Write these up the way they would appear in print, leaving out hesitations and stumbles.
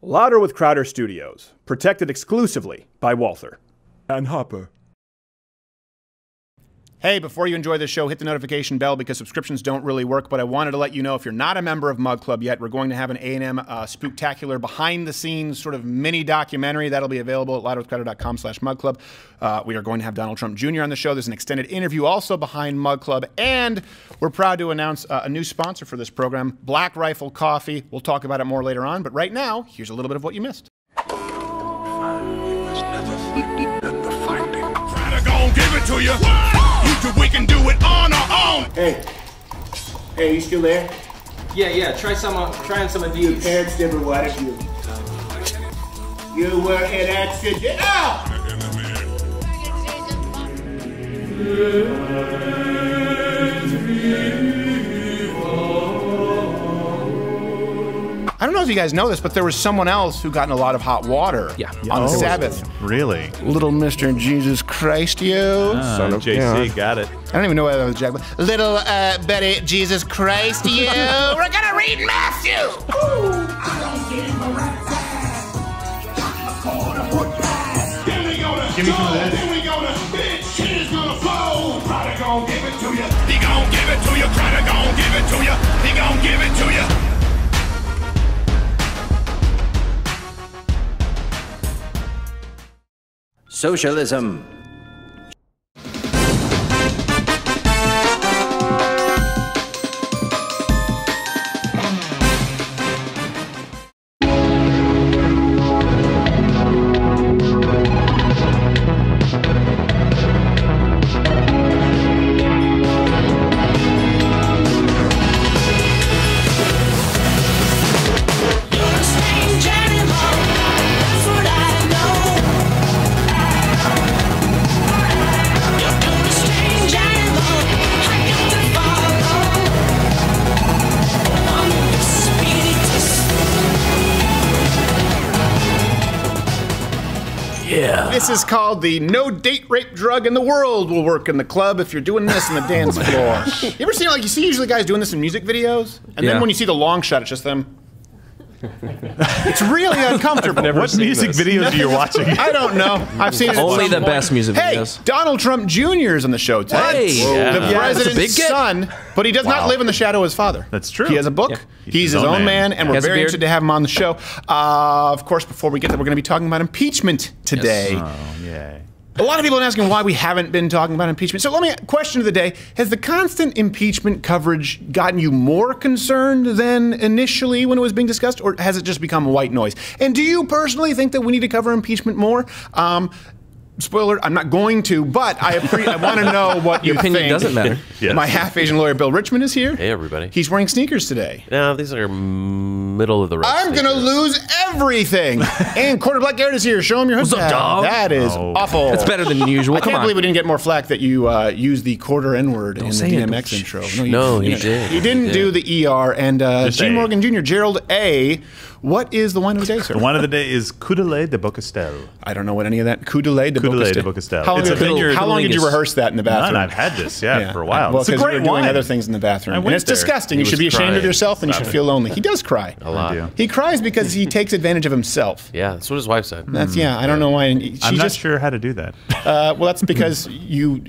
Louder with Crowder Studios, protected exclusively by Walther and Hopper. Hey, before you enjoy this show, hit the notification bell because subscriptions don't really work, but I wanted to let you know if you're not a member of Mug Club yet, we're going to have an A&M spooktacular behind-the-scenes sort of mini documentary that'll be available at louderwithcrowder.com/mugclub. We are going to have Donald Trump Jr. on the show. There's an extended interview also behind Mug Club, and we're proud to announce a new sponsor for this program, Black Rifle Coffee. We'll talk about it more later on, but right now, here's a little bit of what you missed. Give it to you. We can do it on our own. Hey, you still there? Yeah. Trying some of these. Your parents never wanted you. You were an accident. Ow! I don't know if you guys know this, but there was someone else who got in a lot of hot water on the Sabbath. Really? Little Mr. Jesus Christ, you. Son of JC, got it. I don't even know whether that was Jack. Little Betty Jesus Christ, you. We're gonna read Matthew. Give me some of this. Here we go, the bitch is gonna flow. Crowder gon' give it to you. He gon' give it to you. Crowder gon' give it to you. He gon' give it to you. Socialism. This is called the no date rape drug in the world will work in the club if you're doing this in the dance floor. You ever seen, like, you see usually guys doing this in music videos? And then when you see the long shot, it's just them. It's really uncomfortable. What music videos are you watching? I don't know. I've seen it only the best music videos. Hey, Donald Trump Jr. is on the show today. Hey, the president's son, but he does not live in the shadow of his father. That's true. He has a book. Yeah. He's his own man, and we're very interested to have him on the show. Of course, before we get there, we're going to be talking about impeachment today. Yes. Oh, yay. A lot of people are asking why we haven't been talking about impeachment. So let me, question of the day, has the constant impeachment coverage gotten you more concerned than initially when it was being discussed, or has it just become white noise? And do you personally think that we need to cover impeachment more? Spoiler, I'm not going to, but I want to know what you think. Your opinion doesn't matter. Yes. My half-Asian lawyer, Bill Richmond, is here. Hey, everybody. He's wearing sneakers today. No, these are middle of the road. I'm going to lose everything. And Quarter Black Garrett is here. Show him your hood. What's up, dog? That is awful. It's better than usual. I can't believe we didn't get more flack that you used the quarter N-word in the DMX intro. No, he did. He didn't do the ER. And G. Morgan Jr., Gerald A., what is the wine of the day, sir? The wine of the day is Coudelet de Beaucastel. I don't know what any of that. Coudelet de Beaucastel. How long did you rehearse that in the bathroom? None. I've had this, for a while. Well, it's a because great you were doing wine. other things in the bathroom. And it's disgusting. He You should be was ashamed of crying. yourself, and you should feel lonely. He does cry. A lot. He cries because he takes advantage of himself. Yeah, that's what his wife said. That's I don't know why. I'm not sure how to do that. Well, that's because you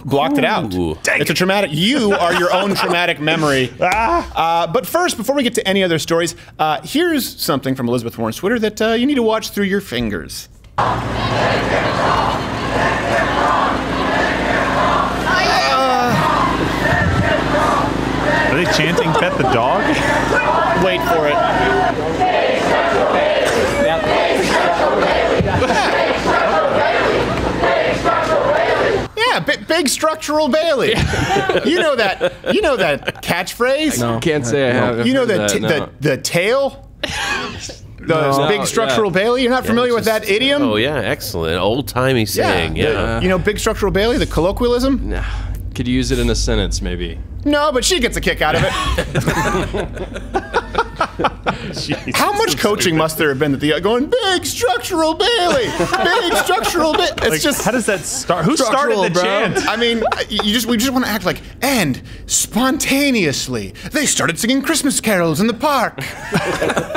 blocked it out. It's a traumatic. You are your own traumatic memory. But first, before we get to any other stories, here's something from Elizabeth Warren's Twitter that you need to watch through your fingers. Are they chanting "Pet the dog"? Wait for it. Yeah, big structural Bailey. You know that catchphrase? No, can't say I have. You know the tail? The big structural Bailey? You're not familiar with that idiom? Oh, yeah, excellent. Old-timey saying, You know big structural Bailey, the colloquialism? Nah. Could use it in a sentence, maybe. No, but she gets a kick out of it. How much coaching must there have been that the going big structural Bailey, big structural Bailey? It's Like, just how does that start? Who started the chant? I mean, we just want to act like, and spontaneously they started singing Christmas carols in the park.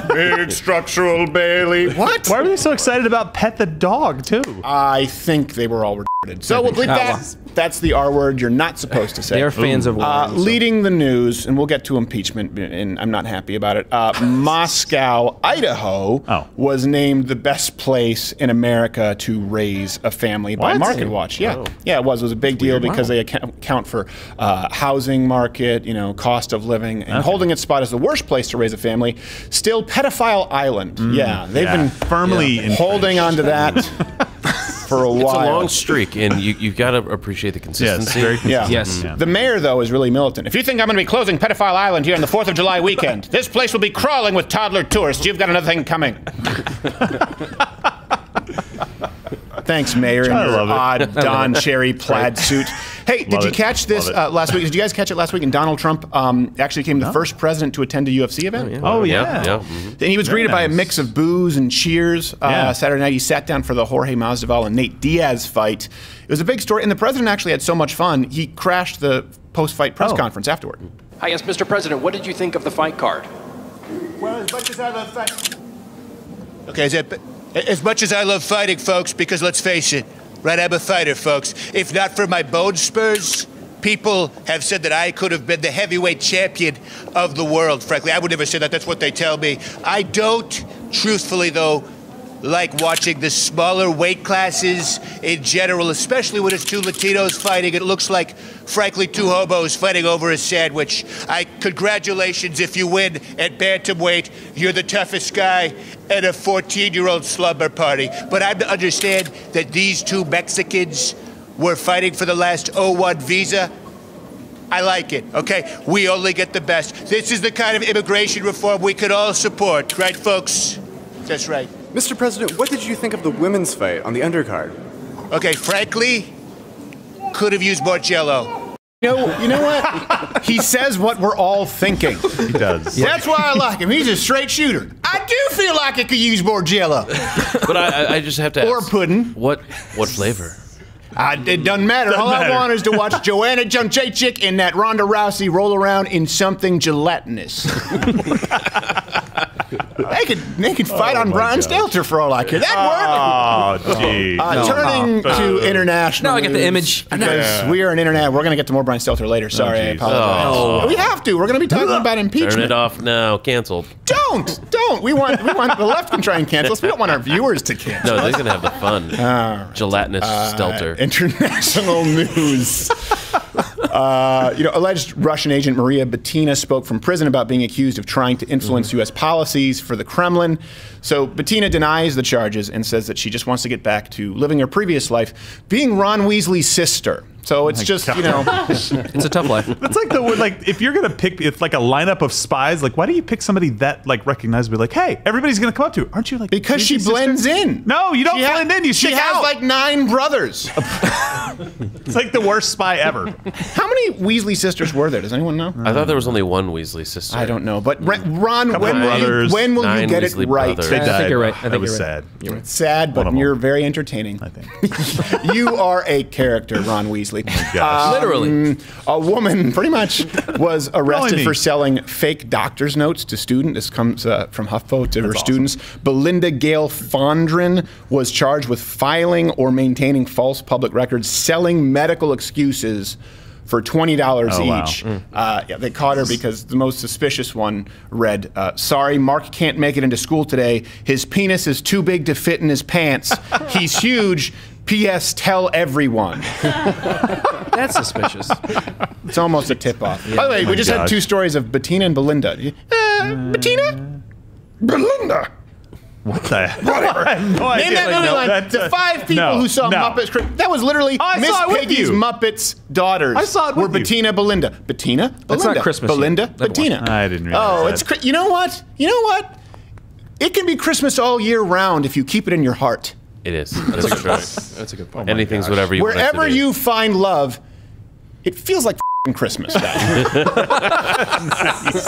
Big structural Bailey. What? Why were they so excited about Pet the Dog, too? I think they were all retarded. So we'll bleep that. That's the R word you're not supposed to say. They are fans of wine. Leading the news, and we'll get to impeachment, and I'm not happy about it. Moscow, Idaho was named the best place in America to raise a family by Market Watch. Yeah, yeah, it was. It was a big deal because they account for housing market, cost of living, and holding its spot as the worst place to raise a family. Still, pedophile island. Yeah, they've been firmly holding on to that. For a while. It's a long streak, and you've got to appreciate the consistency. Yes. The mayor, though, is really militant. If you think I'm going to be closing Pedophile Island here on the 4th of July weekend, this place will be crawling with toddler tourists. You've got another thing coming. Thanks, Mayor, in your odd Don Cherry plaid suit. Hey, did you catch this last week? Did you guys catch it last week? And Donald Trump actually became the first president to attend a UFC event. Oh, yeah. Mm-hmm. And he was greeted by a mix of boos and cheers. Saturday night, he sat down for the Jorge Masvidal and Nate Diaz fight. It was a big story, and the president actually had so much fun, he crashed the post-fight press conference afterward. Hi, yes, Mr. President, what did you think of the fight card? Well, as much as I love fighting. Okay, as much as I love fighting, folks, because let's face it, right, I'm a fighter, folks. If not for my bone spurs, people have said that I could have been the heavyweight champion of the world, frankly. I would never say that. That's what they tell me. I don't, truthfully, though, like watching the smaller weight classes in general, especially when it's two Latinos fighting. It looks like, frankly, two hobos fighting over a sandwich. Congratulations if you win at bantamweight. You're the toughest guy at a 14-year-old slumber party. But I'm to understand that these two Mexicans were fighting for the last O1 visa. I like it, okay? We only get the best. This is the kind of immigration reform we could all support, right, folks? That's right. Mr. President, what did you think of the women's fight on the undercard? Okay, frankly, could have used more Jell-O. You know what? He says what we're all thinking. He does. That's why I like him. He's a straight shooter. I do feel like it could use more Jell-O. But I just have to ask. Or pudding. What flavor? It doesn't matter. All I want is to watch Joanna Jędrzejczyk and that Ronda Rousey roll around in something gelatinous. They could fight on Brian Stelter for all I care. That worked. Oh, gee. Turning to international. Now I get the news, image. Because we are an internet. We're going to get to more Brian Stelter later. Sorry, I apologize. We have to. We're going to be talking about impeachment. Turn it off now. Canceled. Don't. We want the left can try and cancel us. We don't want our viewers to cancel. No, they're going to have the fun. Gelatinous Stelter. International news. Alleged Russian agent Maria Butina spoke from prison about being accused of trying to influence U.S. policies for the Kremlin. So Butina denies the charges and says that she just wants to get back to living her previous life, being Ron Weasley's sister. So it's just, it's a tough life. It's like if you're gonna pick, it's like a lineup of spies. Like, why do you pick somebody that recognizable? Like, hey, everybody's gonna come up to her. Aren't you like? Because she blends in. No, you don't blend in. You stick out. She has like 9 brothers. It's like the worst spy ever. How many Weasley sisters were there? Does anyone know? I thought there was only one Weasley sister. I don't know, but Ron, when will you get Weasley it right? brothers. They died. I think you're right. That was sad. It's sad, but you're very entertaining. I think. You are a character, Ron Weasley. Literally. A woman, pretty much, was arrested for selling fake doctor's notes to students. This comes from HuffPo to her students. Belinda Gale Fondren was charged with filing or maintaining false public records, selling medical excuses for $20 each. They caught her because the most suspicious one read, sorry, Mark can't make it into school today. His penis is too big to fit in his pants. He's huge. P.S. Tell everyone. That's suspicious. It's almost a tip-off. By the way, we just had 2 stories of Butina and Belinda. Butina? Belinda? What the hell? Whatever. No idea. Name that movie line. The 5 people who saw Muppets. That was literally Miss Piggy's Muppets daughters. I saw it with were Butina, Belinda. Butina, Belinda. That's not Christmas Belinda, yet. Butina. I didn't realize it's you know what? You know what? It can be Christmas all year round if you keep it in your heart. It is. That's true. That's a good point. Anything's whatever you want it to Wherever be. you find love, it feels like Christmas guy.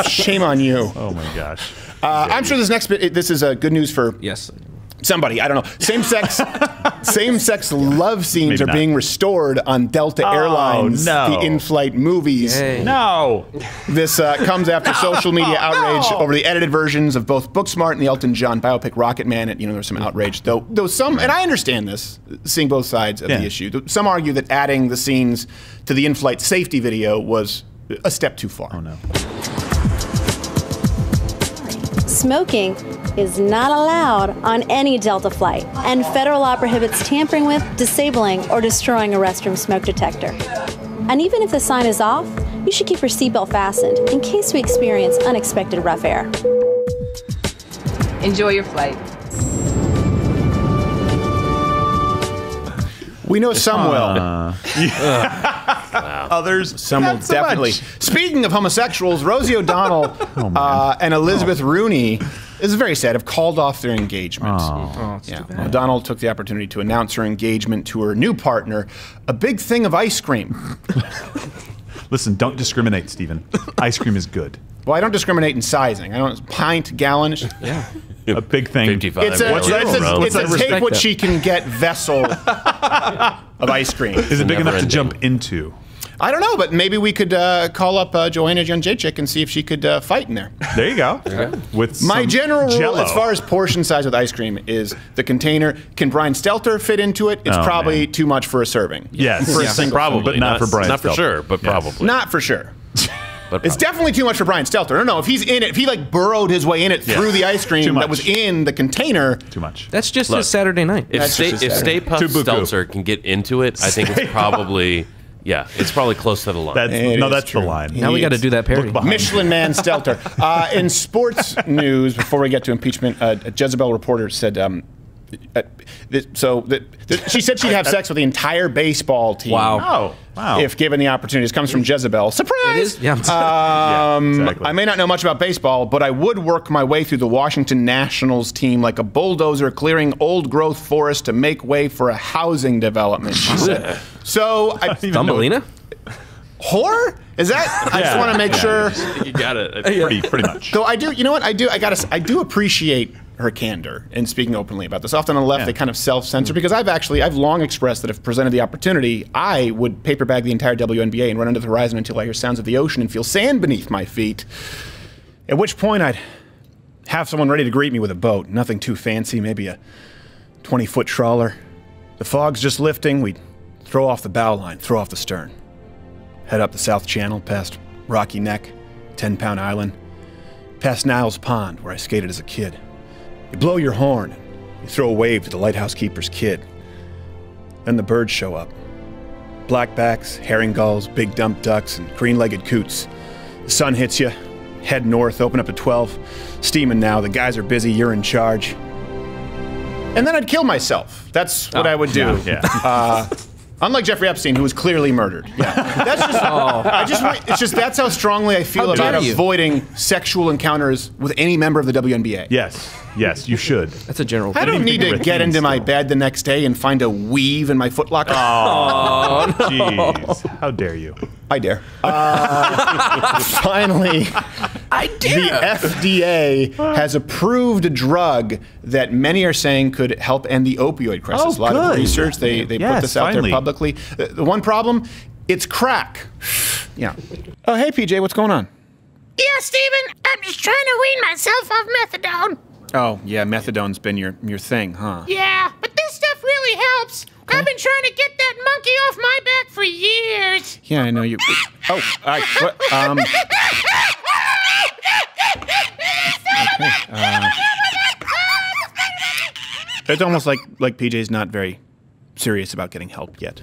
Shame on you. Oh my gosh. I'm sure this next bit. This is good news for somebody. I don't know. Same-sex love scenes are being restored on Delta Airlines, the in-flight movies. No. This comes after social media outrage over the edited versions of both Booksmart and the Elton John biopic Rocket Man. And, there's some outrage, though some, and I understand this, seeing both sides of the issue. Some argue that adding the scenes to the in-flight safety video was a step too far. Oh no. Smoking is not allowed on any Delta flight, and federal law prohibits tampering with, disabling, or destroying a restroom smoke detector. And even if the sign is off, you should keep your seatbelt fastened in case we experience unexpected rough air. Enjoy your flight. We know some will. Others, some will definitely. Speaking of homosexuals, Rosie O'Donnell and Elizabeth Rooney, this is very sad, have called off their engagement. O'Donnell took the opportunity to announce her engagement to her new partner, a big thing of ice cream. Listen, don't discriminate, Stephen. Ice cream is good. Well, I don't discriminate in sizing. I don't pint, gallon. Yeah. A big thing. 55. It's a take what she can get vessel of ice cream. Is it big enough to jump into? I don't know, but maybe we could call up Joanna Jędrzejczyk and see if she could fight in there. There you go. With my general Jell-O. rule, as far as portion size with ice cream, is the container. Can Brian Stelter fit into it? It's probably too much for a serving. Yes, for a single, probably, but not for Brian. Not for Stelter. sure, but probably. Not for sure. But it's definitely too much for Brian Stelter. No, if he's in it, if he like burrowed his way in it through the ice cream that was in the container. Too much. That's just his Saturday night. If Stay Puft Stelter can get into it, I think it's probably... Yeah, it's probably close to the line. That's the line. Now we got to do that parody. Michelin Man Stelter. In sports news, before we get to impeachment, a Jezebel reporter said, she said she'd have sex with the entire baseball team. Wow. Wow. If given the opportunity. This comes from Jezebel. Surprise! It is? Yeah. Exactly. I may not know much about baseball, but I would work my way through the Washington Nationals team like a bulldozer clearing old-growth forest to make way for a housing development, she said. So, Thumbelina? Whore? Is that? I just want to make sure. You got it. Pretty much. Though I do, you know what? I do appreciate her candor in speaking openly about this. Often on the left, they kind of self-censor because I've long expressed that if presented the opportunity, I would paper bag the entire WNBA and run under the horizon until I hear sounds of the ocean and feel sand beneath my feet. At which point I'd have someone ready to greet me with a boat. Nothing too fancy, maybe a 20-foot trawler. The fog's just lifting. We'd throw off the bow line, throw off the stern. Head up the South Channel, past Rocky Neck, 10-Pound Island, past Niles Pond, where I skated as a kid. You blow your horn, you throw a wave to the lighthouse keeper's kid. Then the birds show up. Blackbacks, herring gulls, big dump ducks, and green-legged coots. The sun hits you, head north, open up to 12. Steaming now, the guys are busy, you're in charge. And then I'd kill myself. That's what I would do. Unlike Jeffrey Epstein, who was clearly murdered. Yeah. That's just, it's just that's how strongly I feel about avoiding sexual encounters with any member of the WNBA. Yes, you should. That's a general. I don't need to get into my bed the next day and find a weave in my footlocker. Oh, jeez. How dare you? I dare. Finally, I dare. The FDA has approved a drug that many are saying could help end the opioid crisis. A lot of research, they put this out there publicly. The one problem, it's crack. Yeah. Oh, hey, PJ, what's going on? Yeah, Steven, I'm just trying to wean myself off methadone. Oh, yeah, methadone's been your thing, huh? Yeah, but this stuff really helps. Okay. I've been trying to get that monkey off my back for years. Yeah, I know you. Oh, it's almost like PJ's not very serious about getting help yet.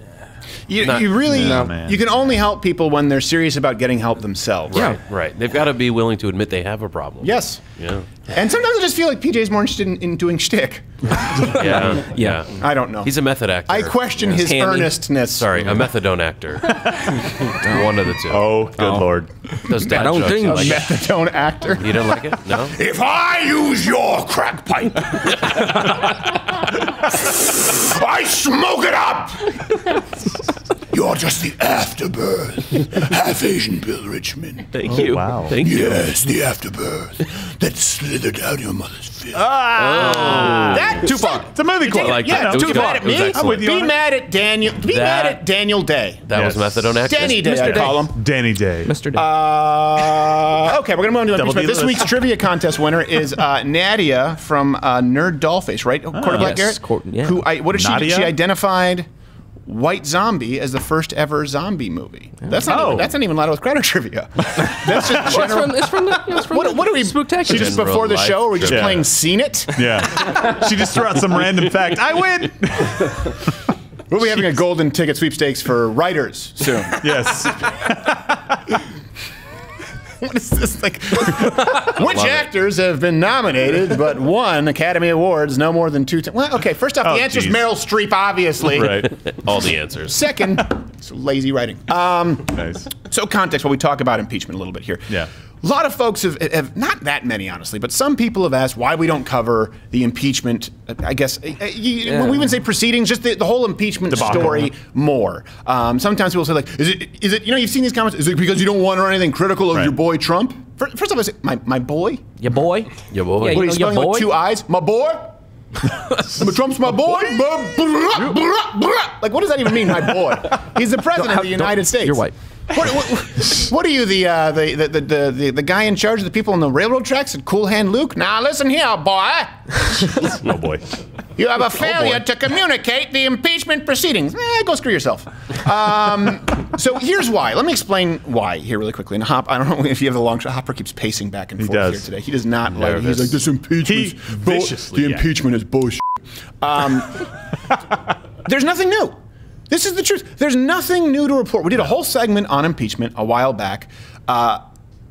You can only help people when they're serious about getting help themselves. Right. They've got to be willing to admit they have a problem. Yes. Yeah. And sometimes I just feel like PJ's more interested in doing shtick. Yeah. I don't know. He's a method actor. I question his earnestness. Sorry, a methadone actor. One of the two. Oh, good Lord. Those dad I don't think jokes, a methadone actor. You don't like it? No? If I use your crack pipe, I smoke it up! You're just the afterbirth. Half Asian Bill Richmond. Thank you. Wow. Thank you. Yes, the afterbirth that slithered down your mother's fist. That Too far. It's a movie quote. like yeah, that. It was too good. mad at It was me. excellent. Be mad at Daniel. Be mad at Daniel Day. That was methadone actress. Danny Day, I call him. Danny Day. Mr. Day. Okay, we're going to move on to Double impeachment. D This list. week's trivia contest winner is Nadia from Nerd Dollface, right? Quarterback yes. Garrett? Yeah. Who, what did she do? Nadia? She identified White Zombie as the first ever zombie movie. That's not even Lotto with Crowder trivia. That's just general. It's from the What are we? Spooktacular. She just before the Life show, or we just trivia. playing Seen It? Yeah. She just threw out some random fact. I win. We'll be having a golden ticket sweepstakes for writers soon. Yes. What is this like? Which actors have been nominated but won Academy Awards no more than 2 times? Well, okay, first off, the answer is geez. Meryl Streep, obviously. Right. All the answers. Second, it's lazy writing. Nice. So context while we talk about impeachment a little bit here. Yeah. A lot of folks have, not that many, honestly, but some people have asked why we don't cover the impeachment, I guess, we even say proceedings, just the whole impeachment story more. Sometimes people say, like, is it, you've seen these comments, is it because you don't want to run anything critical of your boy Trump? First off, I say, my boy? Your boy? Your boy. Yeah, What, he's spelling with 2 eyes? My boy? Trump's my boy? Like, what does that even mean, my boy? He's the president of the United States. You're white. What are you, the guy in charge of the people on the railroad tracks at Cool Hand Luke? Now listen here, boy. Oh boy. You have a failure to communicate the impeachment proceedings. Go screw yourself. So here's why. Let me explain why here really quickly. And I don't know if you have the long shot. Hopper keeps pacing back and forth here today. He does not like. He's like, this impeachment. The impeachment is bullshit. There's nothing new. This is the truth. There's nothing new to report. We did a whole segment on impeachment a while back.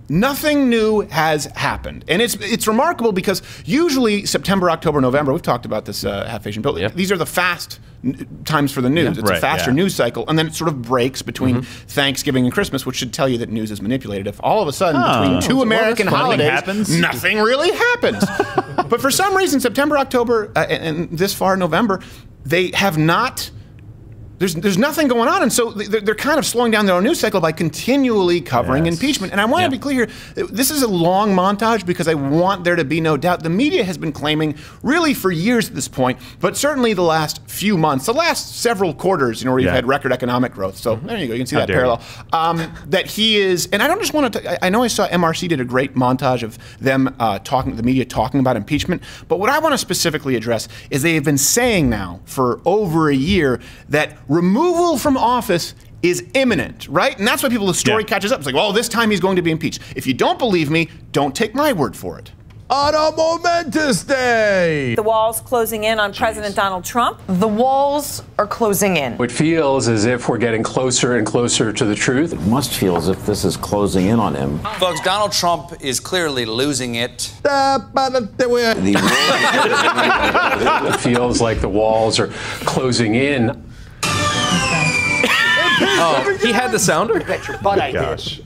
Nothing new has happened. And it's remarkable because usually September, October, November, we've talked about this Half Asian Bill. These are the fast times for the news. It's a faster news cycle. And then it sort of breaks between Thanksgiving and Christmas, which should tell you that news is manipulated. If all of a sudden between two American holidays, nothing really happens. But for some reason, September, October, and this far November, they have not... There's nothing going on, and so they're kind of slowing down their own news cycle by continually covering impeachment. And I want to be clear here, this is a long montage because I want there to be no doubt. The media has been claiming, really for years at this point, but certainly the last few months, the last several quarters, where you've had record economic growth. So there you go, you can see that parallel. That he is, and I don't just want to, I know I saw MRC did a great montage of them the media talking about impeachment, but what I want to specifically address is they have been saying now for over a year that removal from office is imminent, right? And that's why the story catches up. It's like, well, this time he's going to be impeached. If you don't believe me, don't take my word for it. On a momentous day! The walls closing in on President Donald Trump. The walls are closing in. It feels as if we're getting closer and closer to the truth. It must feel as if this is closing in on him. Folks, Donald Trump is clearly losing it. It feels like the walls are closing in. Oh, he had the sounder? Bet your butt I did.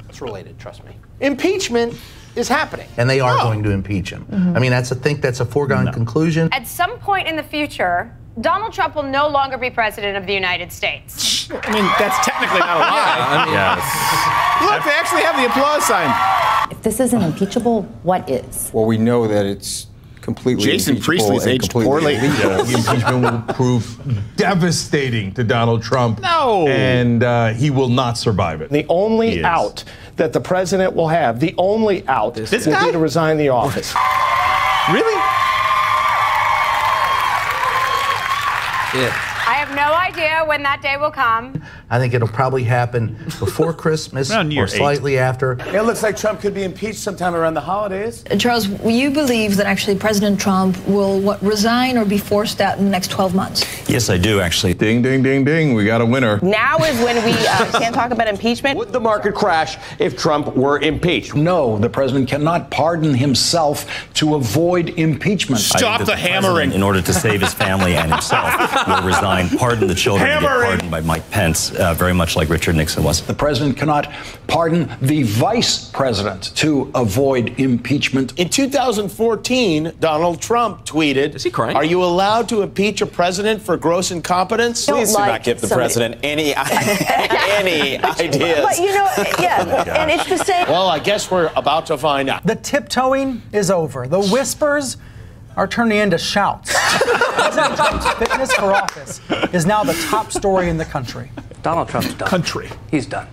It's related, trust me. Impeachment is happening. And they are going to impeach him. I mean, I think that's a foregone conclusion. At some point in the future, Donald Trump will no longer be president of the United States. I mean, that's technically not a lie. Look, they actually have the applause sign. If this isn't impeachable, what is? Well, we know that it's completely Jason Priestley's aged poorly. The impeachment will prove devastating to Donald Trump. No. And he will not survive it. The only out that the president will have, the only out will be to resign the office. Really? I have no idea when that day will come. I think it'll probably happen before Christmas or slightly after. It looks like Trump could be impeached sometime around the holidays. Charles, you believe that actually President Trump will resign or be forced out in the next 12 months? Yes, I do, actually. Ding, ding, ding, ding. We got a winner. Now is when we can't talk about impeachment. Would the market crash if Trump were impeached? No, the president cannot pardon himself to avoid impeachment. Stop the hammering. In order to save his family and himself, will resign, pardon the children, and get pardoned by Mike Pence. very much like Richard Nixon was. The president cannot pardon the vice president to avoid impeachment. In 2014, Donald Trump tweeted, "Is he crying? Are you allowed to impeach a president for gross incompetence?" Please do not give the president any ideas. But you know, and it's the same. Well, I guess we're about to find out. The tiptoeing is over. The whispers are turning into shouts. President Trump's fitness for office is now the top story in the country. Donald Trump's done. He's done.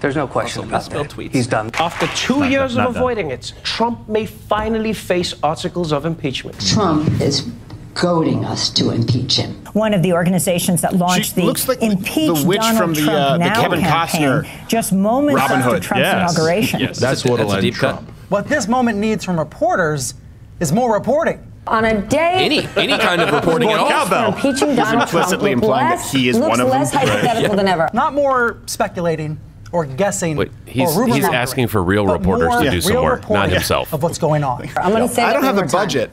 There's no question about that. Tweets. He's done. After 2 years not of avoiding it, Trump may finally face articles of impeachment. Trump is goading us to impeach him. One of the organizations that launched the Impeach the witch Donald from Trump the Now Kevin campaign Costner just moments Robin after Hood. Trump's inauguration. Yes. That's what'll end Trump. What this moment needs from reporters is more reporting. On a day Any kind of reporting at all. for impeaching Donald Trump implicitly implying that he is looks one of them. less hypothetical than ever. Not more speculating or guessing Wait, or rumor he's mongering, asking for real but reporters more to do some real work, not reporting himself. of what's going on. I'm going to say I don't that have the one more time. budget.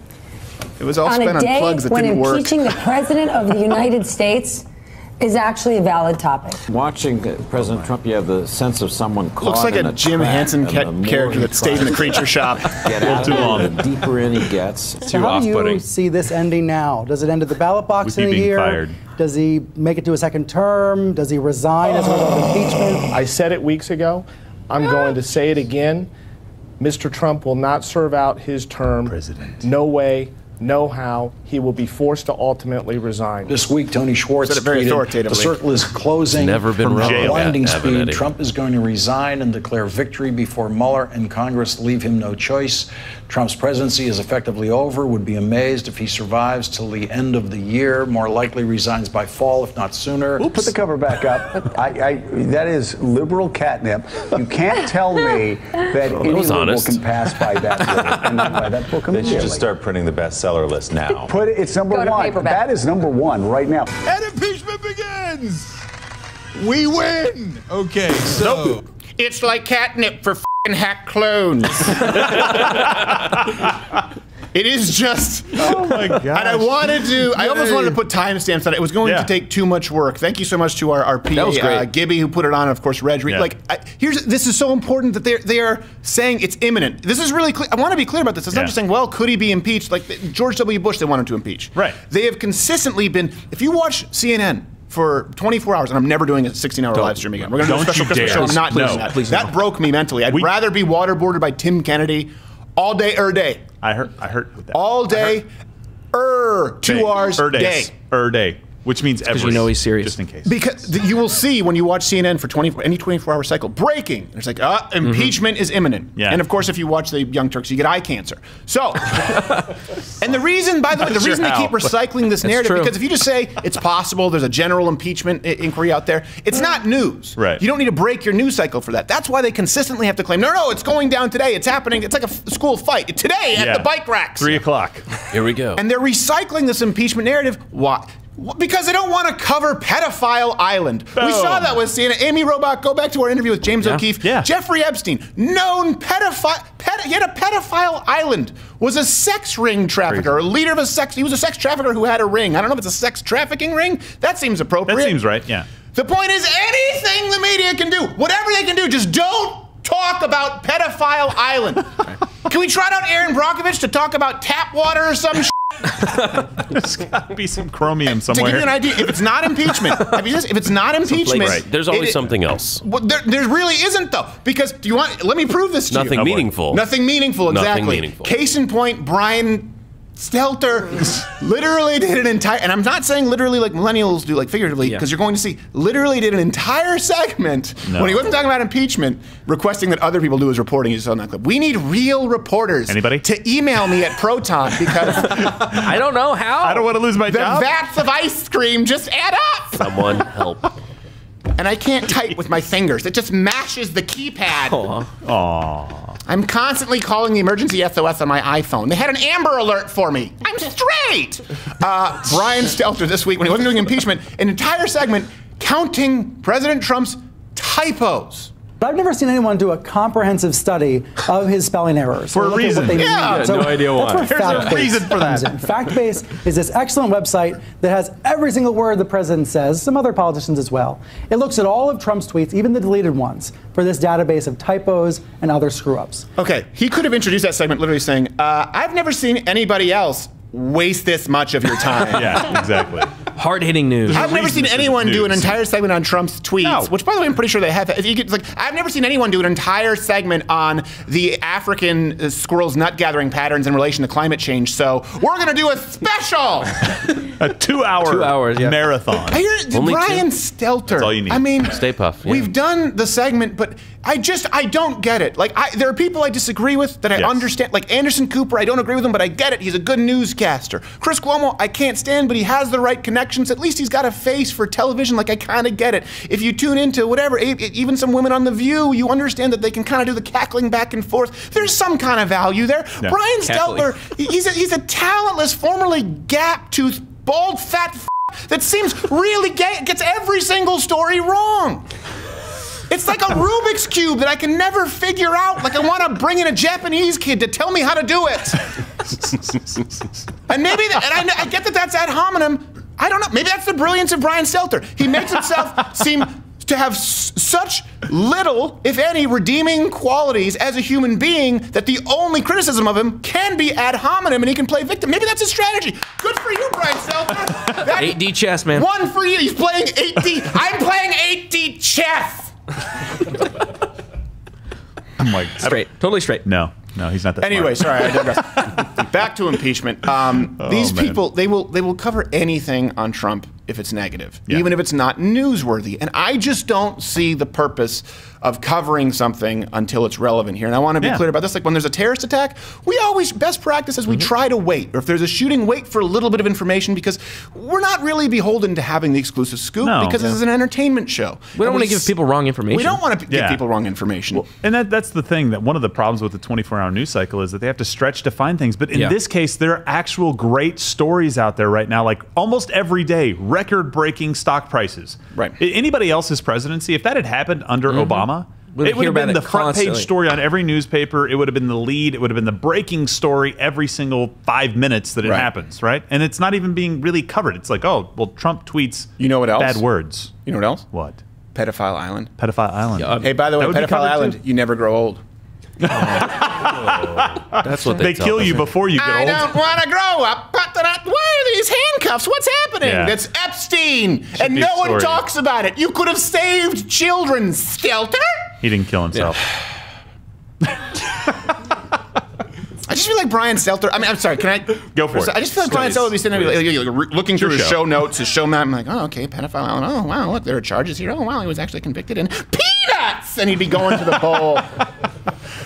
It was all On spent a on day plugs that when didn't work. impeaching the president of the United States is actually a valid topic. Watching President Trump, you have the sense of someone caught Looks like in a Jim trap, Henson and the more character he that stayed in the tries creature to shop. Get out too of it, long. the deeper in he gets. So how do you see this ending now? Does it end at the ballot box With in a he being year? fired. Does he make it to a second term? Does he resign as a result of impeachment? I said it weeks ago. I'm going to say it again. Mr. Trump will not serve out his term. No way, no how. He will be forced to ultimately resign. This week, Tony Schwartz Said it very tweeted, authoritatively. the circle is closing Never been from wrong. blinding Evan speed. Eddie. Trump is going to resign and declare victory before Mueller and Congress leave him no choice. Trump's presidency is effectively over. Would be amazed if he survives till the end of the year. More likely resigns by fall, if not sooner. Put the cover back up. That is liberal catnip. You can't tell me that any liberal honest. can pass by that book and then by that book They should immediately. just start printing the bestseller list now. Put it. It's number Go to one. paperback. That is number one right now. And impeachment begins. We win. Okay, so It's like catnip for f***ing hack clones. It is just. Oh my god! And I almost wanted to put timestamps on it. It was going to take too much work. Thank you so much to our PA, Gibby, who put it on, and of course, Reg. Yeah. This is so important that they are saying it's imminent. This is really clear. I want to be clear about this. It's not just saying, well, could he be impeached? Like George W. Bush, they wanted to impeach. Right. They have consistently been. If you watch CNN for 24 hours, and I'm never doing a 16-hour live stream again. We're going to do a special Christmas show. I'm not doing that. That broke me mentally. I'd rather be waterboarded by Tim Kennedy all day day. I heard with that. All day, 2 hours day. Which means every. Because you know he's serious. Just in case. Because you will see when you watch CNN for any 24-hour cycle, breaking. There's like, impeachment is imminent. Yeah. And of course, if you watch the Young Turks, you get eye cancer. So, and the reason, by the way, the reason they keep recycling this narrative, because if you just say it's possible, there's a general impeachment inquiry out there, it's not news. Right. You don't need to break your news cycle for that. That's why they consistently have to claim, no, it's going down today. It's happening. It's like a school fight. Today at the bike racks. 3 o'clock. Here we go. And they're recycling this impeachment narrative. Why? Because they don't want to cover Pedophile Island. Boom. We saw that with CNN. Amy Robach, go back to our interview with James O'Keefe. Yeah. Jeffrey Epstein, known pedophile, yet a Pedophile Island, was a sex ring trafficker, a leader of he was a sex trafficker who had a ring. I don't know if it's a sex trafficking ring. That seems appropriate. That seems right, yeah. The point is, anything the media can do, whatever they can do, just don't talk about Pedophile Island. Can we trot out Aaron Brockovich to talk about tap water or some shit? There's got to be some chromium somewhere. To give you an idea, if it's not impeachment, if it's not impeachment, right. There's always something else. Well, there really isn't though, because let me prove this to you. Nothing meaningful. Nothing meaningful, exactly. Nothing meaningful. Case in point, Brian Stelter literally did an entire, and I'm not saying literally like millennials do, like figuratively, because you're going to see, literally did an entire segment when he wasn't talking about impeachment, requesting that other people do his reporting. You saw in that clip. We need real reporters. Anybody? To email me at Proton because I don't know how. I don't want to lose my job. The vats of ice cream just add up. Someone help. And I can't type with my fingers. It just mashes the keypad. Aww. I'm constantly calling the emergency SOS on my iPhone. They had an Amber Alert for me. I'm straight. Brian Stelter this week, when he wasn't doing impeachment, an entire segment counting President Trump's typos. But I've never seen anyone do a comprehensive study of his spelling errors. For a reason. Yeah, so no idea why. That's where There's a reason for that. FactBase is this excellent website that has every single word the president says, some other politicians as well. It looks at all of Trump's tweets, even the deleted ones, for this database of typos and other screw-ups. Okay, he could have introduced that segment literally saying, I've never seen anybody else waste this much of your time. Yeah, exactly. Hard-hitting news. I've never seen anyone do an entire segment on Trump's tweets, which, by the way, I'm pretty sure they have. It's like, I've never seen anyone do an entire segment on the African squirrel's nut gathering patterns in relation to climate change. So we're going to do a special. A 2-hour marathon. I hear Brian Stelter. That's all you need. I mean, Stay Puft. Yeah. We've done the segment, but I don't get it. Like, there are people I disagree with that I understand. Like Anderson Cooper, I don't agree with him, but I get it. He's a good newscaster. Chris Cuomo, I can't stand, but he has the right connections. At least he's got a face for television. Like, I kind of get it. If you tune into whatever, even some women on The View, you understand that they can kind of do the cackling back and forth. There's some kind of value there. Yeah. Brian Stelter, he's a talentless, formerly gap-toothed, bald, fat that seems really gay, gets every single story wrong. It's like a Rubik's Cube that I can never figure out. Like, I want to bring in a Japanese kid to tell me how to do it. And maybe, I get that that's ad hominem. I don't know. Maybe that's the brilliance of Brian Stelter. He makes himself seem to have such little, if any, redeeming qualities as a human being that the only criticism of him can be ad hominem and he can play victim. Maybe that's his strategy. Good for you, Brian Stelter. 8D chess, man. One for you. He's playing 8D. I'm playing 8D chess. I'm like, straight. Totally straight. No, he's not that Anyway, smart. sorry, I digress. Back to impeachment. These people, they will cover anything on Trump if it's negative, even if it's not newsworthy. And I just don't see the purpose of covering something until it's relevant here. And I want to be clear about this. Like, when there's a terrorist attack, we always, best practice is we try to wait. Or if there's a shooting, wait for a little bit of information, because we're not really beholden to having the exclusive scoop, because this is an entertainment show. We don't want to give people wrong information. We don't want to give people wrong information. Well, and that's the thing, that one of the problems with the 24-hour news cycle is that they have to stretch to find things. But in this case, there are actual great stories out there right now, like almost every day, record-breaking stock prices. Right. Anybody else's presidency, if that had happened under Obama, it would have been the front page story on every newspaper. It would have been the lead. It would have been the breaking story every single 5 minutes that it happens, right? And it's not even being really covered. It's like, oh, well, Trump tweets what else? bad words. You know what else? What? Pedophile Island. Pedophile Island. Hey, by the way, Pedophile Island, you never grow old. That's what they kill you before you get old. I don't want to grow up. Why are these handcuffs? What's happening? Yeah. That's Epstein, and no one talks about it. You could have saved children, Stelter. He didn't kill himself. I just feel like Brian Stelter. I mean, I'm sorry. Can I go for it? I just feel like Brian Stelter would be sitting there looking through his show notes, his show map. I'm like, oh, okay, pedophile Island. Oh, wow, look, there are charges here. Oh, wow, he was actually convicted in peanuts, and he'd be going to the poll.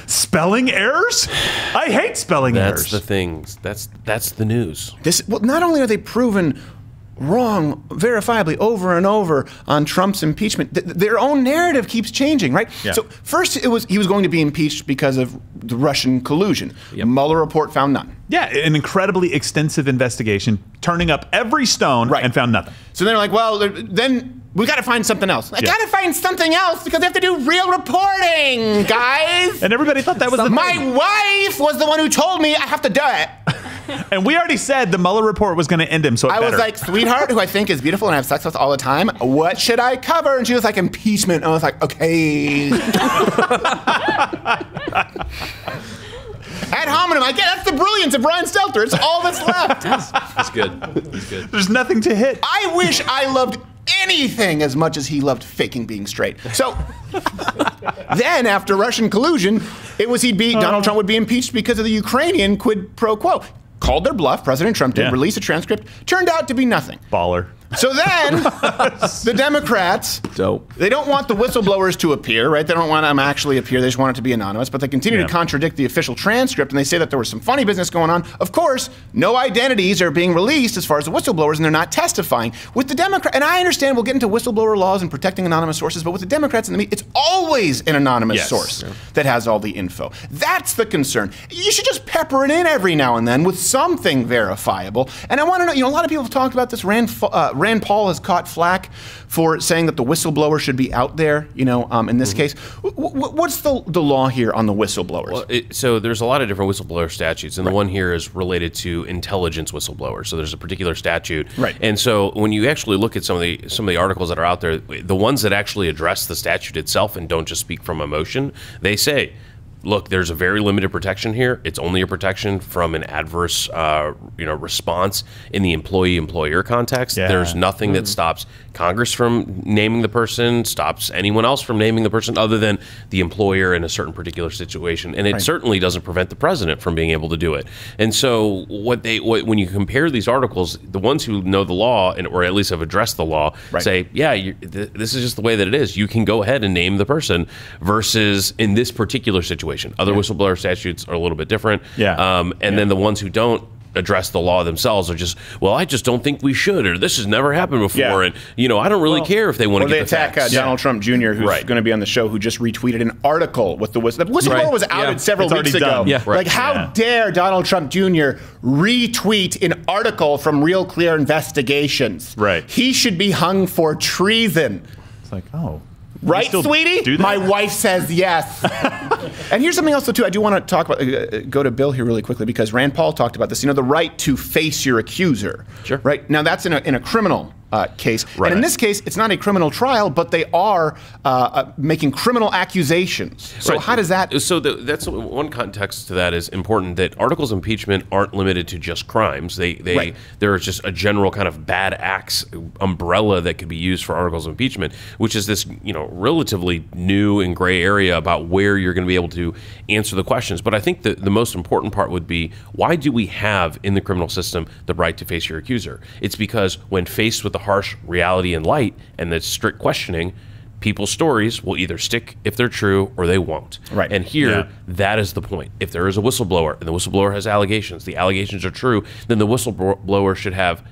Spelling errors? I hate spelling errors. That's the things. That's the news. Well, not only are they proven wrong verifiably over and over on Trump's impeachment, their own narrative keeps changing, right? Yeah. So first he was going to be impeached because of the Russian collusion. Mueller report found none. Yeah, an incredibly extensive investigation, turning up every stone and found nothing. So they're like, well, then we got to find something else. I got to find something else because they have to do real reporting, guys. And everybody thought that was my wife was the one who told me I have to do it. And we already said the Mueller report was going to end him, so I was like, sweetheart, who I think is beautiful and I have sex with all the time, what should I cover? And she was like, impeachment. And I was like, okay. Ad hominem. I get that's the brilliance of Brian Stelter. It's all that's left. That's good. That's good. There's nothing to hit. I wish I loved anything as much as he loved faking being straight. So then, after Russian collusion, Donald Trump would be impeached because of the Ukrainian quid pro quo. Called their bluff. President Trump did release a transcript. Turned out to be nothing. Baller. So then, the Democrats, they don't want the whistleblowers to appear, right? They don't want them actually appear. They just want it to be anonymous. But they continue to contradict the official transcript, and they say that there was some funny business going on. Of course, no identities are being released as far as the whistleblowers, and they're not testifying. With the Democrats, and I understand we'll get into whistleblower laws and protecting anonymous sources, but with the Democrats and the media, it's always an anonymous source that has all the info. That's the concern. You should just pepper it in every now and then with something verifiable. And I want to know, a lot of people have talked about this Rand Rand Paul has caught flack for saying that the whistleblower should be out there, in this case. What's the law here on the whistleblowers? Well, so there's a lot of different whistleblower statutes, and the one here is related to intelligence whistleblowers. So there's a particular statute. Right. And so when you actually look at some of the articles that are out there, the ones that actually address the statute itself and don't just speak from emotion, they say, look, there's a very limited protection here. It's only a protection from an adverse, response in the employee-employer context. Yeah. There's nothing that stops Congress from naming the person, stops anyone else from naming the person other than the employer in a certain particular situation. And it certainly doesn't prevent the president from being able to do it. And so when you compare these articles, the ones who know the law, or at least have addressed the law, say, yeah, this is just the way that it is. You can go ahead and name the person versus in this particular situation. Other whistleblower statutes are a little bit different. And then the ones who don't address the law themselves are just, well, I just don't think we should, or this has never happened before, and I don't really care if they want to get the facts. Or they attack Donald Trump Jr., who's going to be on the show, who just retweeted an article with the whistleblower. The whistleblower was outed several weeks ago. Like, how dare Donald Trump Jr. retweet an article from Real Clear Investigations? He should be hung for treason. It's like, oh. Right, sweetie? My wife says yes. And here's something else, too, I do want to talk about, go to Bill here really quickly, because Rand Paul talked about this, the right to face your accuser. Right? Now, that's in a criminal case. And in this case, it's not a criminal trial, but they are making criminal accusations. So how does that... So that's one context to that is important, that articles of impeachment aren't limited to just crimes. There is just a general kind of bad acts umbrella that could be used for articles of impeachment, which is this, relatively new and gray area about where you're going to be able to answer the questions. But I think the most important part would be, why do we have in the criminal system the right to face your accuser? It's because when faced with the harsh reality and light and the strict questioning, people's stories will either stick if they're true or they won't. And here, that is the point. If there is a whistleblower and the whistleblower has allegations, the allegations are true, then the whistleblower should have,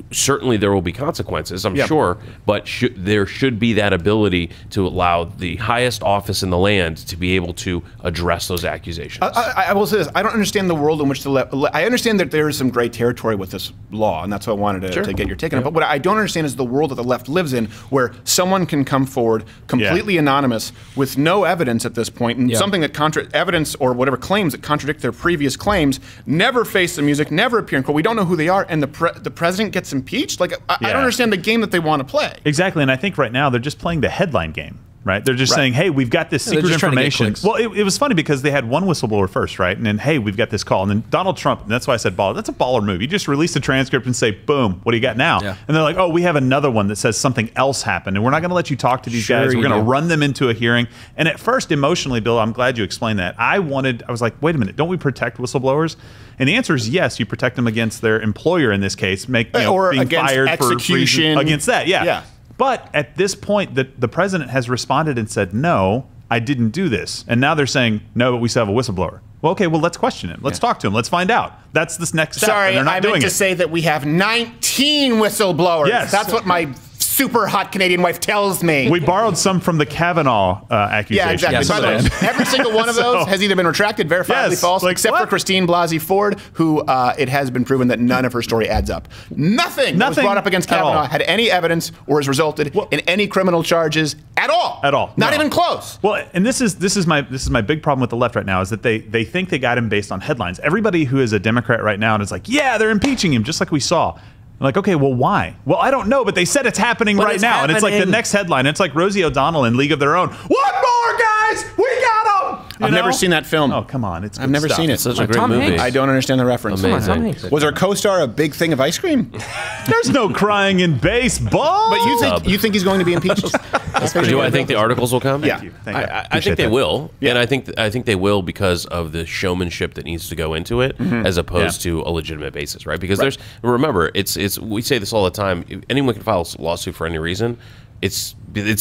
certainly there will be consequences, I'm sure, but there should be that ability to allow the highest office in the land to be able to address those accusations. I will say this. I don't understand the world in which the left... I understand that there is some gray territory with this law, and that's what I wanted to get your take on it. But what I don't understand is the world that the left lives in, where someone can come forward completely anonymous with no evidence at this point, and something that evidence or whatever claims that contradict their previous claims, never face the music, never appear in court. We don't know who they are, and the president gets impeached. Like, I don't understand the game that they want to play. Exactly, and I think right now they're just playing the headline game. Right? They're just saying, hey, we've got this secret information. Well, it was funny because they had one whistleblower first, right? And then, hey, we've got this call. And then Donald Trump, and that's why I said baller. That's a baller move. You just release the transcript and say, boom, what do you got now? And they're like, oh, we have another one that says something else happened. And we're not going to let you talk to these guys. We're going to run them into a hearing. And at first, emotionally, Bill, I'm glad you explained that. I was like, wait a minute, don't we protect whistleblowers? And the answer is yes, you protect them against their employer in this case, or being fired execution. for against that. But at this point, the president has responded and said, no, I didn't do this. And now they're saying, no, but we still have a whistleblower. Well, okay, well, let's question him. Let's talk to him. Let's find out. That's this next step. Sorry, I meant to say that we have 19 whistleblowers. Yes. That's what my super hot Canadian wife tells me. We borrowed some from the Kavanaugh accusation. Yeah, exactly. By the way, every single one of those has either been retracted, verifiably false, except for Christine Blasey Ford, who it has been proven that none of her story adds up. Nothing that was brought up against Kavanaugh had any evidence or has resulted in any criminal charges at all. Not even close. Well, and this is my big problem with the left right now, is that they think they got him based on headlines. Everybody who is a Democrat right now is like, yeah, they're impeaching him, just like we saw. I'm like, okay, well, why? Well, I don't know, but they said it's happening right now. And it's like the next headline. It's like Rosie O'Donnell in League of Their Own. One more, guys! We got him! I've never seen that film. Oh, come on. I've never seen it. It's such a great movie. I don't understand the reference. Amazing. Was her co-star a big thing of ice cream? There's no crying in baseball. But you think he's going to be impeached? Do I think the articles will come? Yeah. I think they will. And I think they will because of the showmanship that needs to go into it, as opposed to a legitimate basis, right? Because remember, we say this all the time. Anyone can file a lawsuit for any reason. It's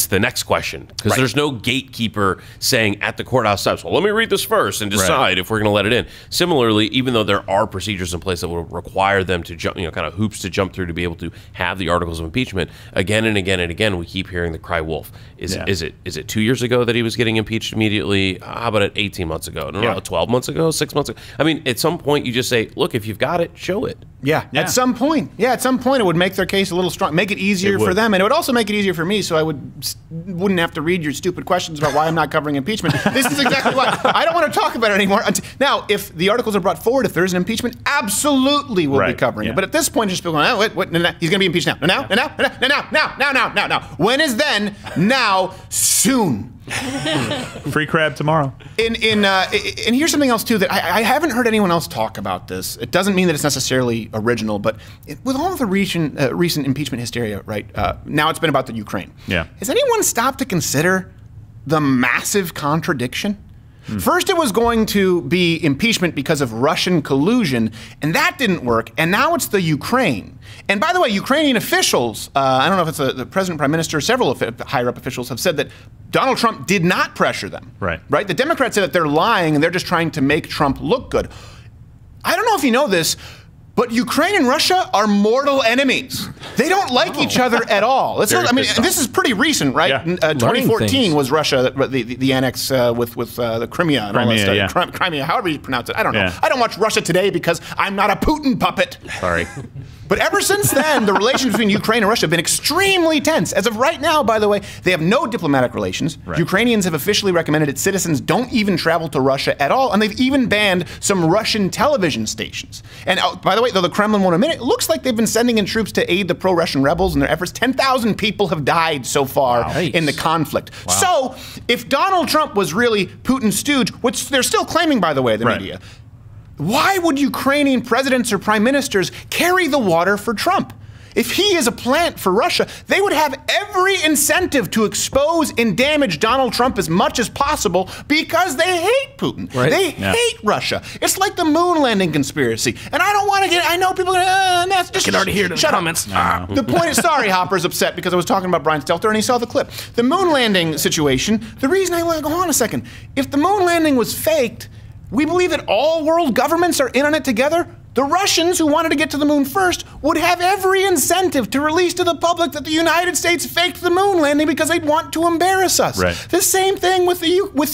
the next question, because there's no gatekeeper saying at the courthouse steps, well, let me read this first and decide if we're going to let it in. Similarly, even though there are procedures in place that will require them to jump, kind of hoops to jump through to be able to have the articles of impeachment, again and again and again, we keep hearing the cry wolf. Is it 2 years ago that he was getting impeached immediately? How about it 18 months ago? No, 12 months ago, 6 months ago? I mean, at some point you just say, look, if you've got it, show it. Yeah, at some point. Yeah, at some point it would make their case a little strong, make it easier for them, and it would also make it easier for me, so I wouldn't have to read your stupid questions about why I'm not covering impeachment. This is exactly why. I don't want to talk about it anymore. Now, if the articles are brought forward, if there's an impeachment, absolutely we'll be covering it. But at this point, it's just people going, what, no, he's going to be impeached now. Now. When is then? Now, soon. Free crab tomorrow. And here's something else too that I haven't heard anyone else talk about this. It doesn't mean that it's necessarily original, but with all of the recent impeachment hysteria, right? Now it's been about the Ukraine. Yeah. Has anyone stopped to consider the massive contradiction? First, it was going to be impeachment because of Russian collusion, and that didn't work. And now it's the Ukraine. And by the way, Ukrainian officials, I don't know if it's the president, prime minister, several higher-up officials have said that Donald Trump did not pressure them. Right? The Democrats said that they're lying and they're just trying to make Trump look good. I don't know if you know this, but Ukraine and Russia are mortal enemies. They don't like each other at all. I mean, this is pretty recent, right? Yeah. 2014 was Russia, the annex with the Crimea and all that stuff. Yeah. Crimea, however you pronounce it. I don't know. I don't watch Russia Today because I'm not a Putin puppet. Sorry. But ever since then, the relations between Ukraine and Russia have been extremely tense. As of right now, by the way, they have no diplomatic relations. Ukrainians have officially recommended its citizens don't even travel to Russia at all, and they've even banned some Russian television stations. And by the way, though the Kremlin won't admit it, it looks like they've been sending in troops to aid the pro-Russian rebels in their efforts. 10,000 people have died so far in the conflict. So if Donald Trump was really Putin's stooge, which they're still claiming, by the way, the media, why would Ukrainian presidents or prime ministers carry the water for Trump? If he is a plant for Russia, they would have every incentive to expose and damage Donald Trump as much as possible because they hate Putin. They hate Russia. It's like the moon landing conspiracy. And I don't want to I know people are going to, I can already hear the comments. The point is, sorry, Hopper's upset because I was talking about Brian Stelter and he saw the clip. The moon landing situation, the reason I want to go on a second, if the moon landing was faked, we believe that all world governments are in on it together. The Russians, who wanted to get to the moon first, would have every incentive to release to the public that the United States faked the moon landing because they'd want to embarrass us. The same thing with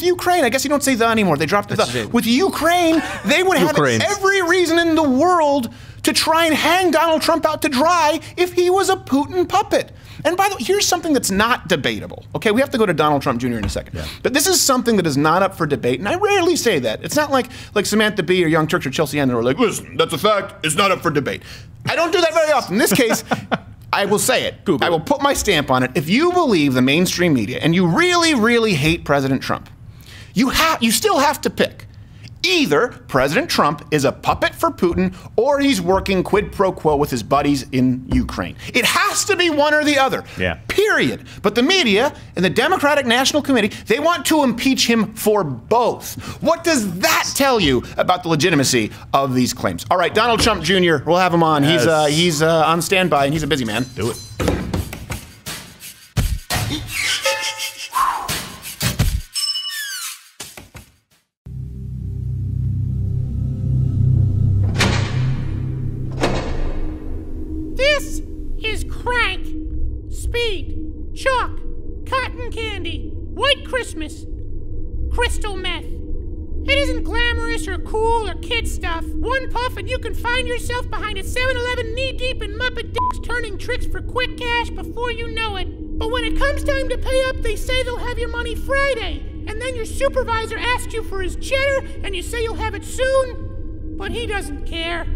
Ukraine. I guess you don't say the anymore. They dropped the. With Ukraine, they would have every reason in the world to try and hang Donald Trump out to dry if he was a Putin puppet. And by the way, here's something that's not debatable. Okay, we have to go to Donald Trump Jr. in a second. But this is something that is not up for debate, and I rarely say that. It's not like Samantha Bee or Young Turks or Chelsea Ann that are like, listen, that's a fact, it's not up for debate. I don't do that very often. In this case, I will say it. I will put my stamp on it. If you believe the mainstream media and you really, really hate President Trump, you still have to pick. Either President Trump is a puppet for Putin or he's working quid pro quo with his buddies in Ukraine. It has to be one or the other. Period. But the media and the Democratic National Committee, they want to impeach him for both. What does that tell you about the legitimacy of these claims? All right, Donald Trump Jr., we'll have him on. He's on standby and he's a busy man. Do it. This is crank, speed, chalk, cotton candy, white Christmas, crystal meth. It isn't glamorous or cool or kid stuff. One puff and you can find yourself behind a 7-Eleven knee-deep in Muppet dicks turning tricks for quick cash before you know it. But when it comes time to pay up, they say they'll have your money Friday. And then your supervisor asks you for his cheddar and you say you'll have it soon. But he doesn't care.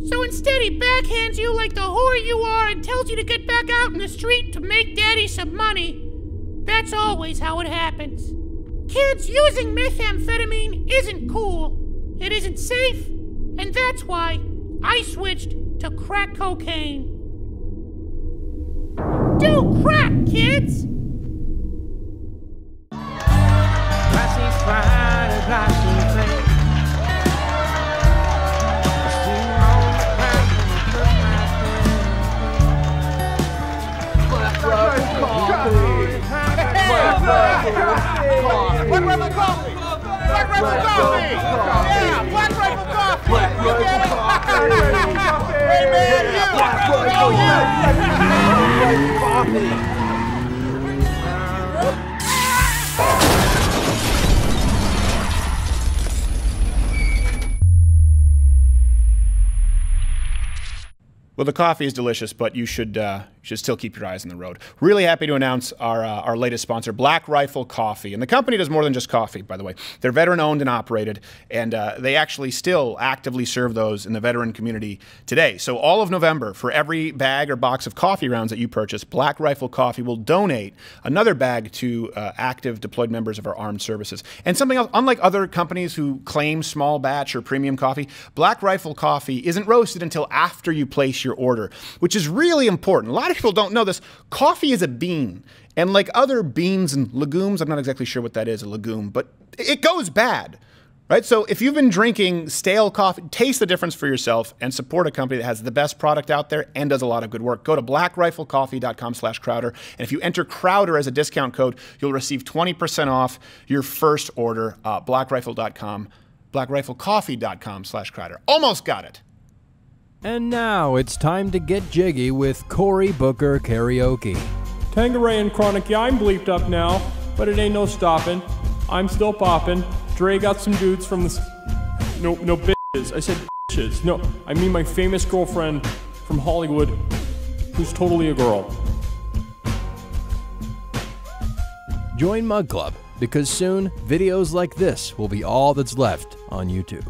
So instead he backhands you like the whore you are and tells you to get back out in the street to make daddy some money. That's always how it happens. Kids, using methamphetamine isn't cool. It isn't safe. And that's why I switched to crack cocaine. Do crack, kids! Black Rebel Coffee! Black Rebel Coffee! Yeah, Black Rebel Coffee! You get it? Hey man, you! Well, the coffee is delicious, but you should still keep your eyes on the road. Really happy to announce our latest sponsor, Black Rifle Coffee. And the company does more than just coffee, by the way. They're veteran-owned and operated, and they actually still actively serve those in the veteran community today. So all of November, for every bag or box of coffee rounds that you purchase, Black Rifle Coffee will donate another bag to active deployed members of our armed services. And something else, unlike other companies who claim small batch or premium coffee, Black Rifle Coffee isn't roasted until after you place your order, which is really important. A lot of people don't know this. Coffee is a bean. And like other beans and legumes, I'm not exactly sure what that is, a legume, but it goes bad, right? So if you've been drinking stale coffee, taste the difference for yourself and support a company that has the best product out there and does a lot of good work. Go to blackriflecoffee.com/Crowder. And if you enter Crowder as a discount code, you'll receive 20% off your first order. blackriflecoffee.com/Crowder. Almost got it. And now it's time to get jiggy with Cory Booker Karaoke. Tangeray and Chronic, yeah, I'm bleeped up now, but it ain't no stopping. I'm still popping. Dre got some dudes from the... No bitches. I said bitches. No, I mean my famous girlfriend from Hollywood who's totally a girl. Join Mug Club, because soon videos like this will be all that's left on YouTube.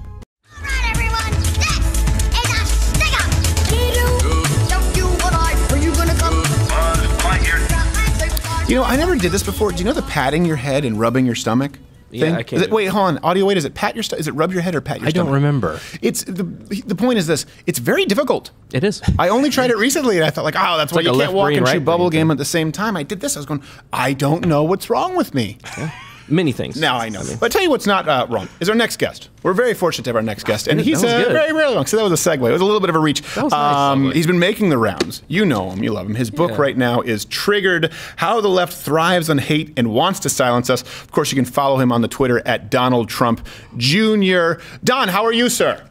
You know, I never did this before. Do you know the patting your head and rubbing your stomach thing? Yeah, I can't. Wait, hold on. Audio, wait, is it pat your stomach? Is it rub your head or pat your stomach? I don't remember. It's the point is this. It's very difficult. It is. I only tried it recently and I thought like, oh, that's why you can't walk and chew bubble gum at the same time. I did this. I was going, I don't know what's wrong with me. Yeah. Many things. Now I know. But I'll tell you what's not wrong is our next guest. We're very fortunate to have our next guest. And he's very rarely long. So that was a segue. It was a little bit of a reach. That was nice. He's been making the rounds. You know him. You love him. His book right now is Triggered, How the Left Thrives on Hate and Wants to Silence Us. Of course, you can follow him on the Twitter at Donald Trump Jr. Don, how are you, sir?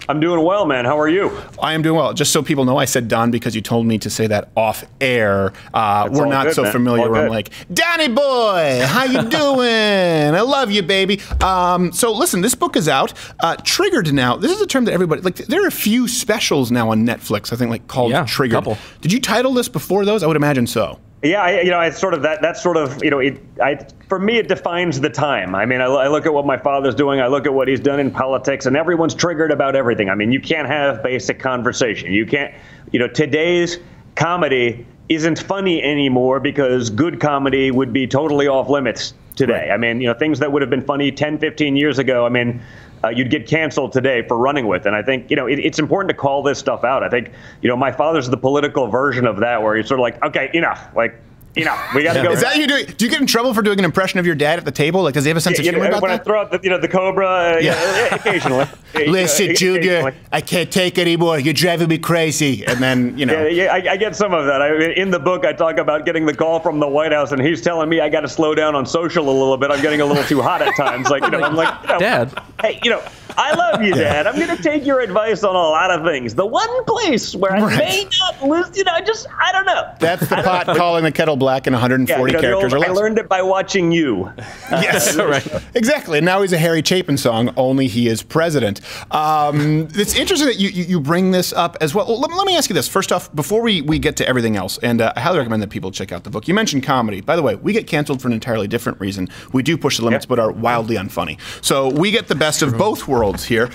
I'm doing well, man. How are you? I am doing well. Just so people know, I said Don because you told me to say that off air. We're not good, so familiar. I'm like, Donnie boy, how you doing? I love you, baby. So listen, this book is out. Triggered now. This is a term that everybody, like, there are a few specials now on Netflix, I think, like called Triggered. Couple. Did you title this before those? I would imagine so. Yeah, it's sort of that's sort of, for me, it defines the time. I mean, I look at what my father's doing. I look at what he's done in politics, and everyone's triggered about everything. I mean, you can't have basic conversation. You can't, today's comedy isn't funny anymore because good comedy would be totally off limits today. Right. I mean, things that would have been funny 10, 15 years ago, I mean, you'd get canceled today for running with. And I think, it's important to call this stuff out. I think, my father's the political version of that, where he's sort of like, okay, enough. Like, we got to go. Is that you doing? Do you get in trouble for doing an impression of your dad at the table? Like, does he have a sense of humor about when that? I throw out the Cobra, occasionally. Listen, Junior, I can't take it anymore. You're driving me crazy. And then, Yeah, I get some of that. In the book, I talk about getting the call from the White House, and he's telling me I got to slow down on social a little bit. I'm getting a little too hot at times. Like, I'm like, Dad. Hey, I love you, Dad. I'm going to take your advice on a lot of things. The one place where I may not listen, I don't know. That's the pot calling the kettle black in 140 characters or less. I learned it by watching you. Yes, right. Exactly. And now he's a Harry Chapin song, Only He Is President. It's interesting that you bring this up as well. Let me ask you this. First off, before we get to everything else, and I highly recommend that people check out the book. You mentioned comedy. By the way, we get canceled for an entirely different reason. We do push the limits, but are wildly unfunny. So we get the best of both worlds here.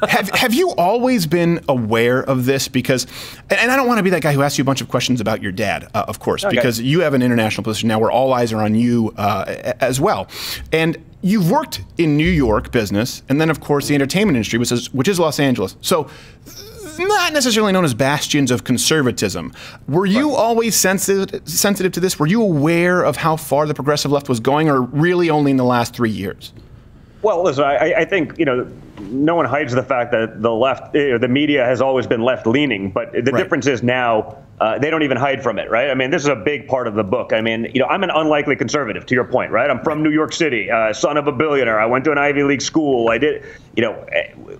Have you always been aware of this? Because, and I don't want to be that guy who asks you a bunch of questions about your dad, of course, because you have an international position now where all eyes are on you as well. And you've worked in New York business, and then, of course, the entertainment industry, which is Los Angeles. So not necessarily known as bastions of conservatism. Were you always sensitive to this? Were you aware of how far the progressive left was going, or really only in the last 3 years? Well, listen, I think, no one hides the fact that the left, the media has always been left-leaning, but the difference is now they don't even hide from it, right? I mean, this is a big part of the book. I mean, I'm an unlikely conservative, to your point, right? I'm from New York City, son of a billionaire. I went to an Ivy League school. I did,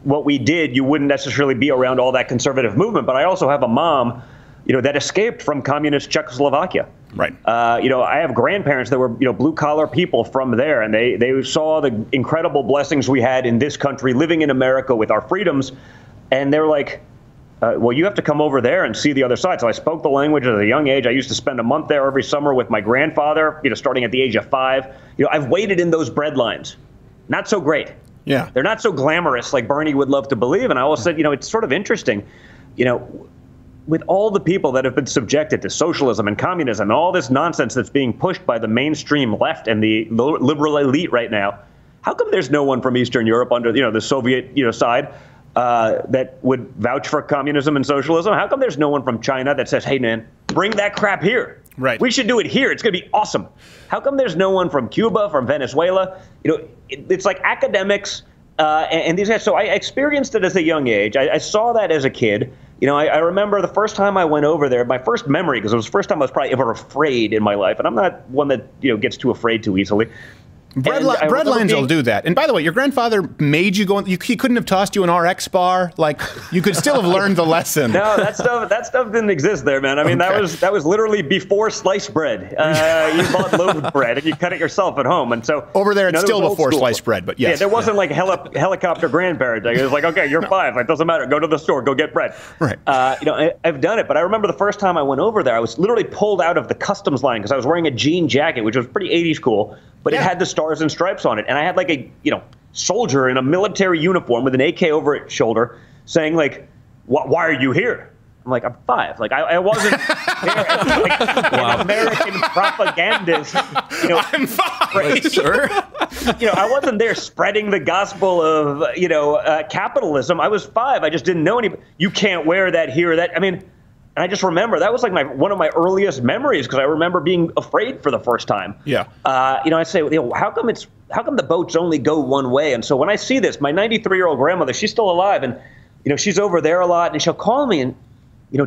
what we did, you wouldn't necessarily be around all that conservative movement, but I also have a mom, that escaped from communist Czechoslovakia. Right. I have grandparents that were, blue-collar people from there, and they saw the incredible blessings we had in this country, living in America with our freedoms, and they're like, well, you have to come over there and see the other side. So I spoke the language at a young age. I used to spend a month there every summer with my grandfather, starting at the age of 5. I've waited in those bread lines. Not so great. Yeah. They're not so glamorous like Bernie would love to believe. And I always said, it's sort of interesting, with all the people that have been subjected to socialism and communism and all this nonsense that's being pushed by the mainstream left and the liberal elite right now, how come there's no one from Eastern Europe under, the Soviet, side that would vouch for communism and socialism? How come there's no one from China that says, hey, man, bring that crap here? Right. We should do it here. It's going to be awesome. How come there's no one from Cuba, from Venezuela? It's like academics and these guys. So I experienced it as a young age. I saw that as a kid. I remember the first time I went over there, my first memory, because it was the first time I was probably ever afraid in my life. And I'm not one that, gets too afraid too easily. Bread lines will do that. And by the way, your grandfather made you go. He couldn't have tossed you an RX bar. Like, you could still have learned the lesson. No, that stuff didn't exist there, man. I mean, Okay. that was literally before sliced bread. You bought loaf bread and you cut it yourself at home. And so Over there, it's that still was old before school. sliced bread. But yes, Yeah, there wasn't like helicopter grandparenting. It was like, okay, you're 5. It doesn't matter. Go to the store. Go get bread. Right. I've done it, but I remember the first time I went over there, I was literally pulled out of the customs line because I was wearing a jean jacket, which was pretty 80s cool, but it had the stars and stripes on it. And I had like a, soldier in a military uniform with an AK over its shoulder saying like, why are you here? I'm like, I'm 5. Like, I wasn't there as like an American propagandist. I'm 5. Like, sir. I wasn't there spreading the gospel of, capitalism. I was 5. I just didn't know any. You can't wear that here or that. I mean, and I just remember that was like one of my earliest memories because I remember being afraid for the first time. Yeah. I say, how come the boats only go one way? And so when I see this, my 93-year-old grandmother, she's still alive, and she's over there a lot, and she'll call me and,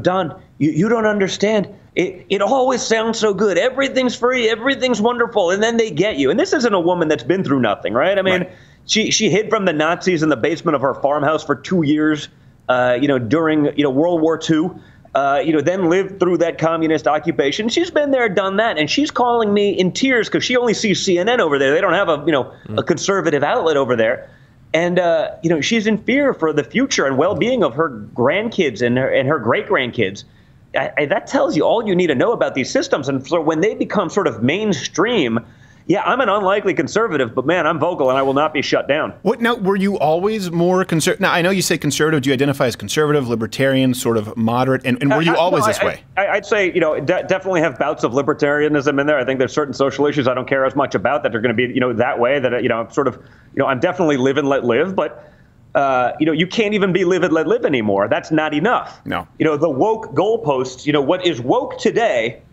Don, you don't understand. It always sounds so good. Everything's free. Everything's wonderful. And then they get you. And this isn't a woman that's been through nothing, right? I mean, she hid from the Nazis in the basement of her farmhouse for 2 years, during, World War II. Then lived through that communist occupation. She's been there, done that, and she's calling me in tears because she only sees CNN over there. They don't have a conservative outlet over there, and she's in fear for the future and well-being of her grandkids and her great-grandkids. That tells you all you need to know about these systems. And so when they become sort of mainstream, yeah, I'm an unlikely conservative, but man, I'm vocal and I will not be shut down. Now, were you always more conservative? Now, I know you say conservative. Do you identify as conservative, libertarian, sort of moderate? And were you always this way? I'd say, definitely have bouts of libertarianism in there. I think there's certain social issues I don't care as much about that are going to be, that way that, I'm definitely live and let live. But, you can't even be live and let live anymore. That's not enough. No. The woke goalposts, what is woke today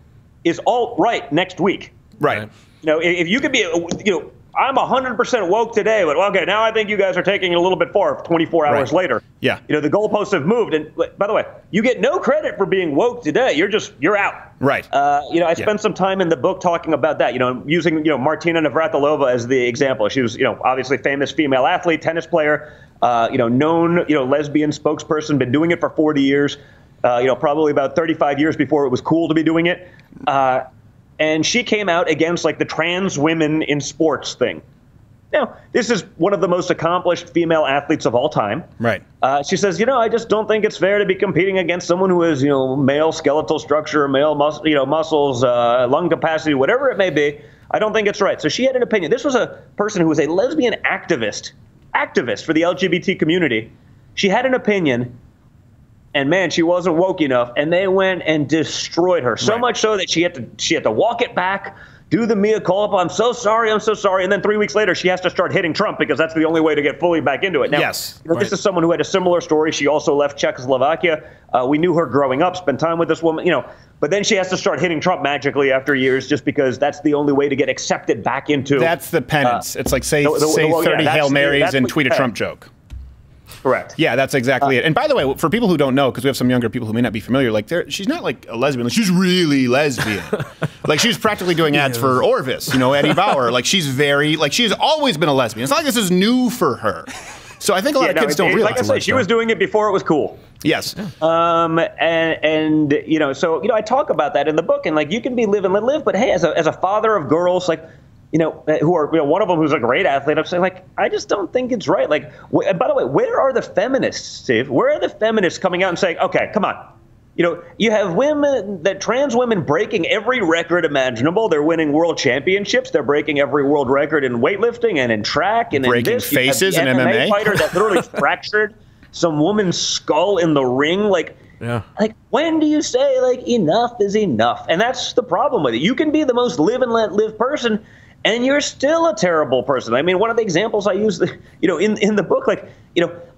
is alt-right next week. Right. If you could be, I'm 100% woke today, but okay, now I think you guys are taking it a little bit far 24 hours later. Yeah. The goalposts have moved. And by the way, you get no credit for being woke today. You're out. Right. I spent some time in the book talking about that, using, Martina Navratilova as the example. She was, obviously famous female athlete, tennis player, known, lesbian spokesperson, been doing it for 40 years, probably about 35 years before it was cool to be doing it. And she came out against like the trans women in sports thing. Now, this is one of the most accomplished female athletes of all time. Right. She says, I just don't think it's fair to be competing against someone who has, male skeletal structure, male muscles, lung capacity, whatever it may be. I don't think it's right. So she had an opinion. This was a person who was a lesbian activist for the LGBT community. She had an opinion. And man, she wasn't woke enough, and they went and destroyed her. So much so that she had to walk it back, do the mea culpa. I'm so sorry. And then 3 weeks later, she has to start hitting Trump because that's the only way to get fully back into it. Now, yes. This is someone who had a similar story. She also left Czechoslovakia. We knew her growing up, spent time with this woman, but then she has to start hitting Trump magically after years just because that's the only way to get accepted back into. That's the penance. It's like say 30 Hail Marys and tweet a Trump joke. Correct. Yeah, that's exactly it. And by the way, for people who don't know, because we have some younger people who may not be familiar, like she's not like a lesbian. Like, she's really lesbian. Like she's practically doing ads for Orvis, Eddie Bauer. Like she's she's always been a lesbian. It's not like this is new for her. So I think a lot of kids don't realize. Like I said, she was doing it before it was cool. Yes. So I talk about that in the book, and like you can be live and let live, but hey, as a father of girls, like who are, one of them who's a great athlete. I'm saying, like, I just don't think it's right. Like, by the way, where are the feminists, Steve? Where are the feminists coming out and saying, okay, come on. You have trans women breaking every record imaginable. They're winning world championships. They're breaking every world record in weightlifting and in track and breaking in this. faces you have in the MMA. Fighter that literally fractured some woman's skull in the ring. Like, when do you say, like, enough is enough? And that's the problem with it. You can be the most live and let live person, and you're still a terrible person. I mean, one of the examples I use, in the book, like,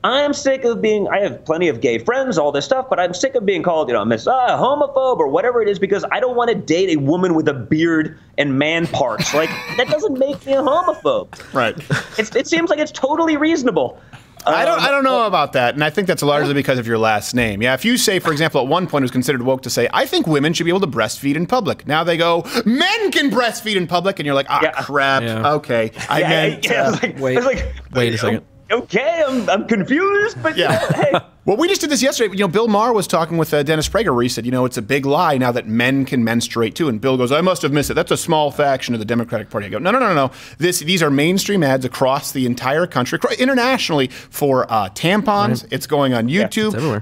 I'm sick of I have plenty of gay friends, all this stuff, but I'm sick of being called, miss homophobe or whatever it is, because I don't want to date a woman with a beard and man parts. Like, that doesn't make me a homophobe. Right. It seems like it's totally reasonable. I don't know about that, and I think that's largely because of your last name. Yeah, if you say, for example, at one point it was considered woke to say, I think women should be able to breastfeed in public. Now they go, men can breastfeed in public, and you're like, crap, okay. I meant, wait a second. Okay, I'm confused, but hey. Well, we just did this yesterday. Bill Maher was talking with Dennis Prager where he said, it's a big lie now that men can menstruate too. And Bill goes, I must have missed it. That's a small faction of the Democratic Party. I go, no. These are mainstream ads across the entire country, internationally for tampons. Right. It's going on YouTube.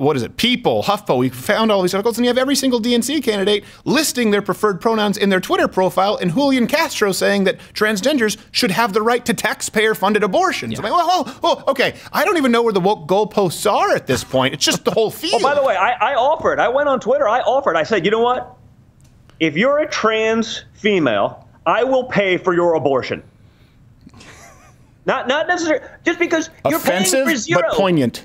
What is it? People, HuffPo. We found all these articles, and you have every single DNC candidate listing their preferred pronouns in their Twitter profile, and Julian Castro saying that transgenders should have the right to taxpayer-funded abortions. Yeah. I'm like, okay. I don't even know where the woke goalposts are at this point. It's just the whole field. Oh, by the way, I offered. I went on Twitter. I said, you know what? If you're a trans female, I will pay for your abortion. Not necessarily just because you're offensive, paying for zero. But poignant.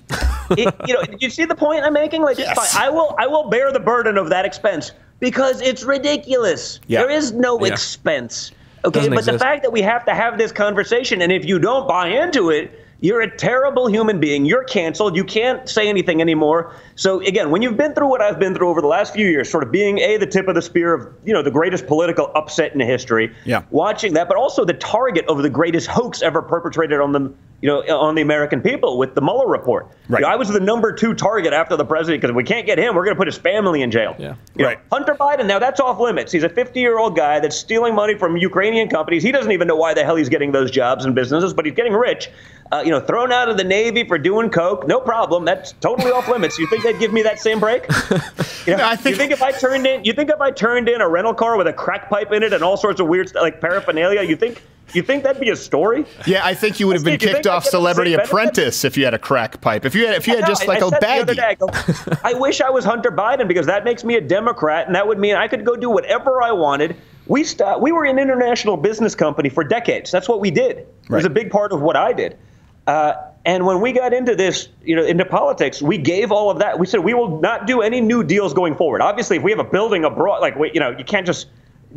You see the point I'm making? Like, yes. Fine. I will bear the burden of that expense because it's ridiculous. Yeah. There is no expense. Okay, but the fact that we have to have this conversation, and if you don't buy into it, you're a terrible human being. You're canceled. You can't say anything anymore. So again, when you've been through what I've been through over the last few years, sort of being the tip of the spear of the greatest political upset in history, watching that, but also the target of the greatest hoax ever perpetrated on the on the American people with the Mueller report. Right. I was the #2 target after the president because if we can't get him, we're going to put his family in jail. Yeah. Right. Hunter Biden, now that's off limits. He's a 50-year-old guy that's stealing money from Ukrainian companies. He doesn't even know why the hell he's getting those jobs and businesses, but he's getting rich. Thrown out of the Navy for doing coke, no problem. That's totally off limits. You think they'd give me that same break? You think if I turned in a rental car with a crack pipe in it and all sorts of weird like paraphernalia, you think that'd be a story? Yeah, I think you would have been kicked off Celebrity Apprentice if you had a crack pipe. If you had just like a baggie. I wish I was Hunter Biden because that makes me a Democrat, and that would mean I could go do whatever I wanted. We were an international business company for decades. That's what we did. It was a big part of what I did. And when we got into this, into politics, we gave all of that. We said we will not do any new deals going forward. Obviously, if we have a building abroad, you can't just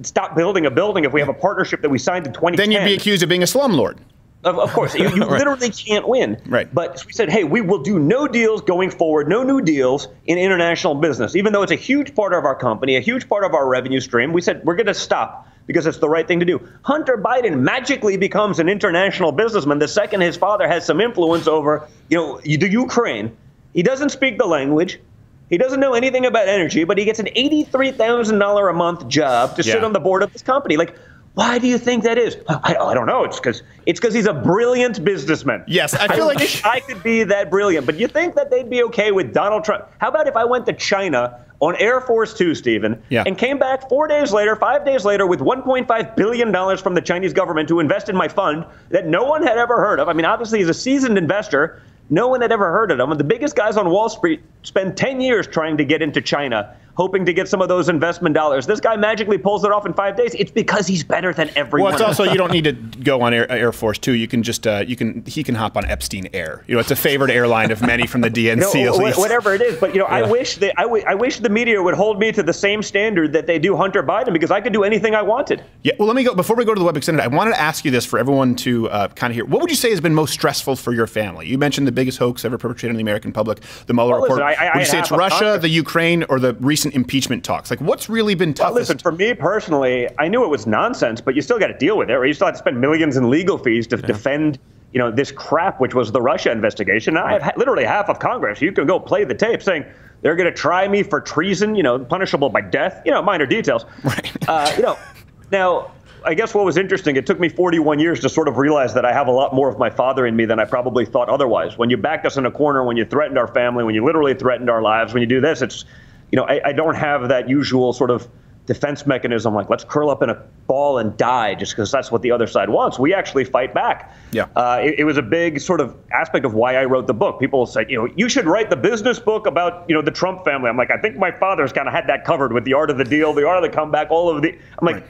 stop building a building if we have a partnership that we signed in 2010. Then you'd be accused of being a slumlord. Of course, you literally can't win. Right. But we said, hey, we will do no deals going forward, no new deals in international business, even though it's a huge part of our company, a huge part of our revenue stream. We said we're going to stop because it's the right thing to do. Hunter Biden magically becomes an international businessman the second his father has some influence over, the Ukraine. He doesn't speak the language. He doesn't know anything about energy, but he gets an $83,000 a month job to sit on the board of this company. Like, why do you think that is? I don't know. It's because he's a brilliant businessman. Yes, I feel like wish I could be that brilliant. But you think that they'd be okay with Donald Trump? How about if I went to China on Air Force Two, Stephen, and came back 5 days later with $1.5 billion from the Chinese government to invest in my fund that no one had ever heard of? I mean, obviously, he's a seasoned investor. No one had ever heard of him. And the biggest guys on Wall Street spend 10 years trying to get into China, hoping to get some of those investment dollars. This guy magically pulls it off in 5 days. It's because he's better than everyone. Well, it's also you don't need to go on Air Force Two. You can just he can hop on Epstein Air. It's a favored airline of many from the DNC. At least. Whatever it is, but I wish the media would hold me to the same standard that they do Hunter Biden because I could do anything I wanted. Yeah. Well, let me go before we go to the Web Extended. I wanted to ask you this for everyone to kind of hear. What would you say has been most stressful for your family? You mentioned the biggest hoax ever perpetrated on the American public, the Mueller report. Listen, would you say it's Russia, the Ukraine, or the recent impeachment talks? Like, what's really been toughest? Well, listen, for me personally, I knew it was nonsense, but you still got to deal with it. Right? You still have to spend millions in legal fees to defend, this crap, which was the Russia investigation. I have literally half of Congress. You can go play the tape saying they're going to try me for treason, punishable by death. Minor details. Right. Now, what was interesting, it took me 41 years to sort of realize that I have a lot more of my father in me than I probably thought otherwise. When you backed us in a corner, when you threatened our family, when you literally threatened our lives, when you do this, it's, I don't have that usual sort of defense mechanism like let's curl up in a ball and die just because that's what the other side wants. We actually fight back. Yeah. It was a big sort of aspect of why I wrote the book. People said, you should write the business book about, the Trump family. I'm like, I think my father's kind of had that covered with The Art of the Deal, The Art of the Comeback, all of the, I'm like,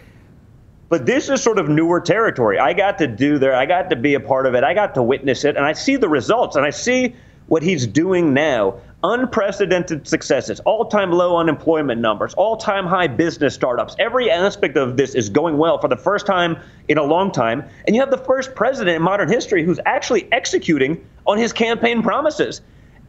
but this is sort of newer territory. I got to do there. I got to be a part of it. I got to witness it. And I see the results. And I see what he's doing now. Unprecedented successes, all-time low unemployment numbers, all-time high business startups. Every aspect of this is going well for the first time in a long time. And you have the first president in modern history who's actually executing on his campaign promises.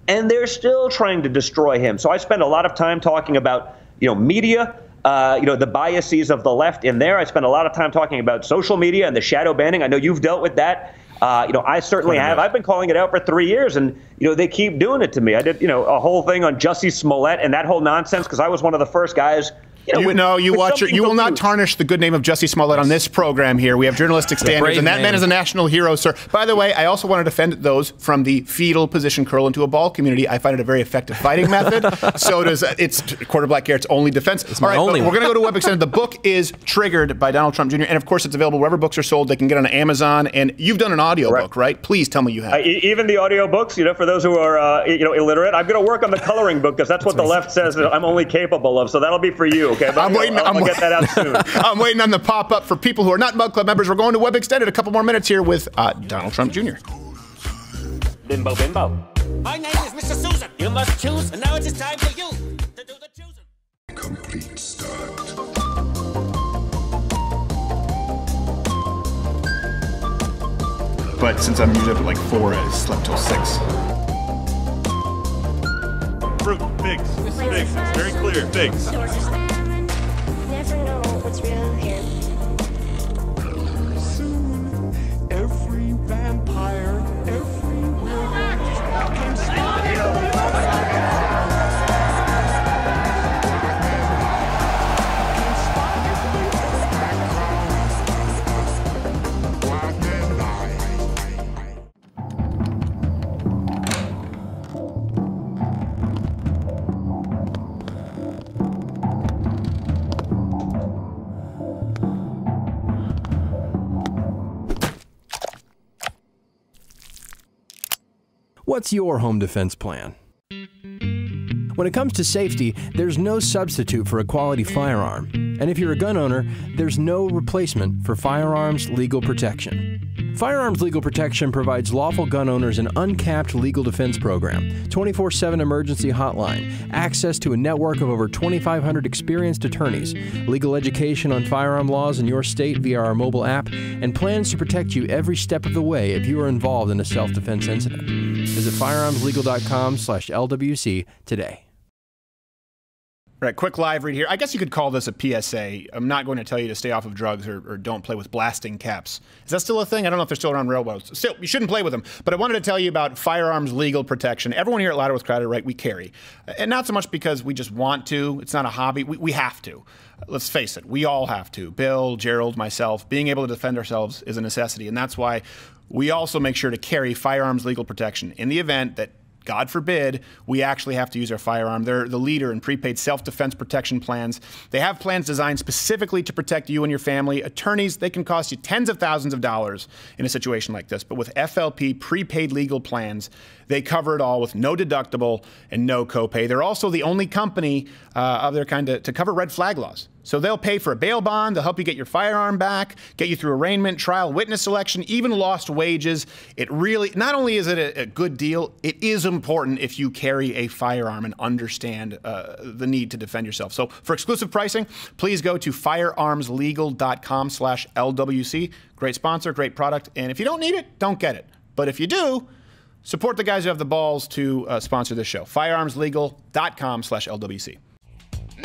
And they're still trying to destroy him. So I spend a lot of time talking about, media, the biases of the left in there. I spend a lot of time talking about social media and the shadow banning. I know you've dealt with that. I certainly have. I've been calling it out for 3 years, and, they keep doing it to me. I did, a whole thing on Jussie Smollett and that whole nonsense because I was one of the first guys. You will not tarnish the good name of Jussie Smollett on this program here. We have journalistic standards, and that man is a national hero, sir. By the way, I also want to defend those from the fetal position curl into a ball community. I find it a very effective fighting method. So does it's Quarter Black Garrett's only defense. All right, we're going to go to Web Extended. The book is Triggered by Donald Trump Jr., and of course, it's available wherever books are sold. They can get on Amazon, and you've done an audiobook, right? Please tell me you have. Even the audiobooks, for those who are illiterate, I'm going to work on the coloring book because that's what the left says I'm only capable of. So that'll be for you, okay? But I'll get that out soon. I'm waiting on the pop-up for people who are not Mug Club members. We're going to Web Extended. A couple more minutes here with Donald Trump Jr. Bimbo, bimbo. My name is Mr. Susan. You must choose, and now it is time for you to do the choosing. Complete start. But since I'm usually up at like 4, I slept till 6. Fruit, figs, figs. It's very clear. Figs. Never know what's real here. Soon, every vampire, everywhere can spot What's your home defense plan? When it comes to safety, there's no substitute for a quality firearm. And if you're a gun owner, there's no replacement for Firearms Legal Protection. Firearms Legal Protection provides lawful gun owners an uncapped legal defense program, 24/7 emergency hotline, access to a network of over 2,500 experienced attorneys, legal education on firearm laws in your state via our mobile app, and plans to protect you every step of the way if you are involved in a self-defense incident. Visit firearmslegal.com/LWC today. Right, quick live read here. I guess you could call this a PSA. I'm not going to tell you to stay off of drugs or don't play with blasting caps. Is that still a thing? I don't know if they're still around railroads. Still, you shouldn't play with them. But I wanted to tell you about Firearms Legal Protection. Everyone here at Louder with Crowder, right, we carry. And not so much because we just want to. It's not a hobby. We have to. Let's face it. We all have to. Bill, Gerald, myself. Being able to defend ourselves is a necessity. And that's why we also make sure to carry Firearms Legal Protection in the event that, God forbid, we actually have to use our firearm. They're the leader in prepaid self-defense protection plans. They have plans designed specifically to protect you and your family. Attorneys, they can cost you tens of thousands of dollars in a situation like this. But with FLP prepaid legal plans, they cover it all with no deductible and no copay. They're also the only company of their kind to cover red flag laws. So they'll pay for a bail bond, they'll help you get your firearm back, get you through arraignment, trial, witness selection, even lost wages. It really, not only is it a good deal, it is important if you carry a firearm and understand the need to defend yourself. So for exclusive pricing, please go to firearmslegal.com/LWC. Great sponsor, great product, and if you don't need it, don't get it. But if you do, support the guys who have the balls to sponsor this show. Firearmslegal.com/LWC.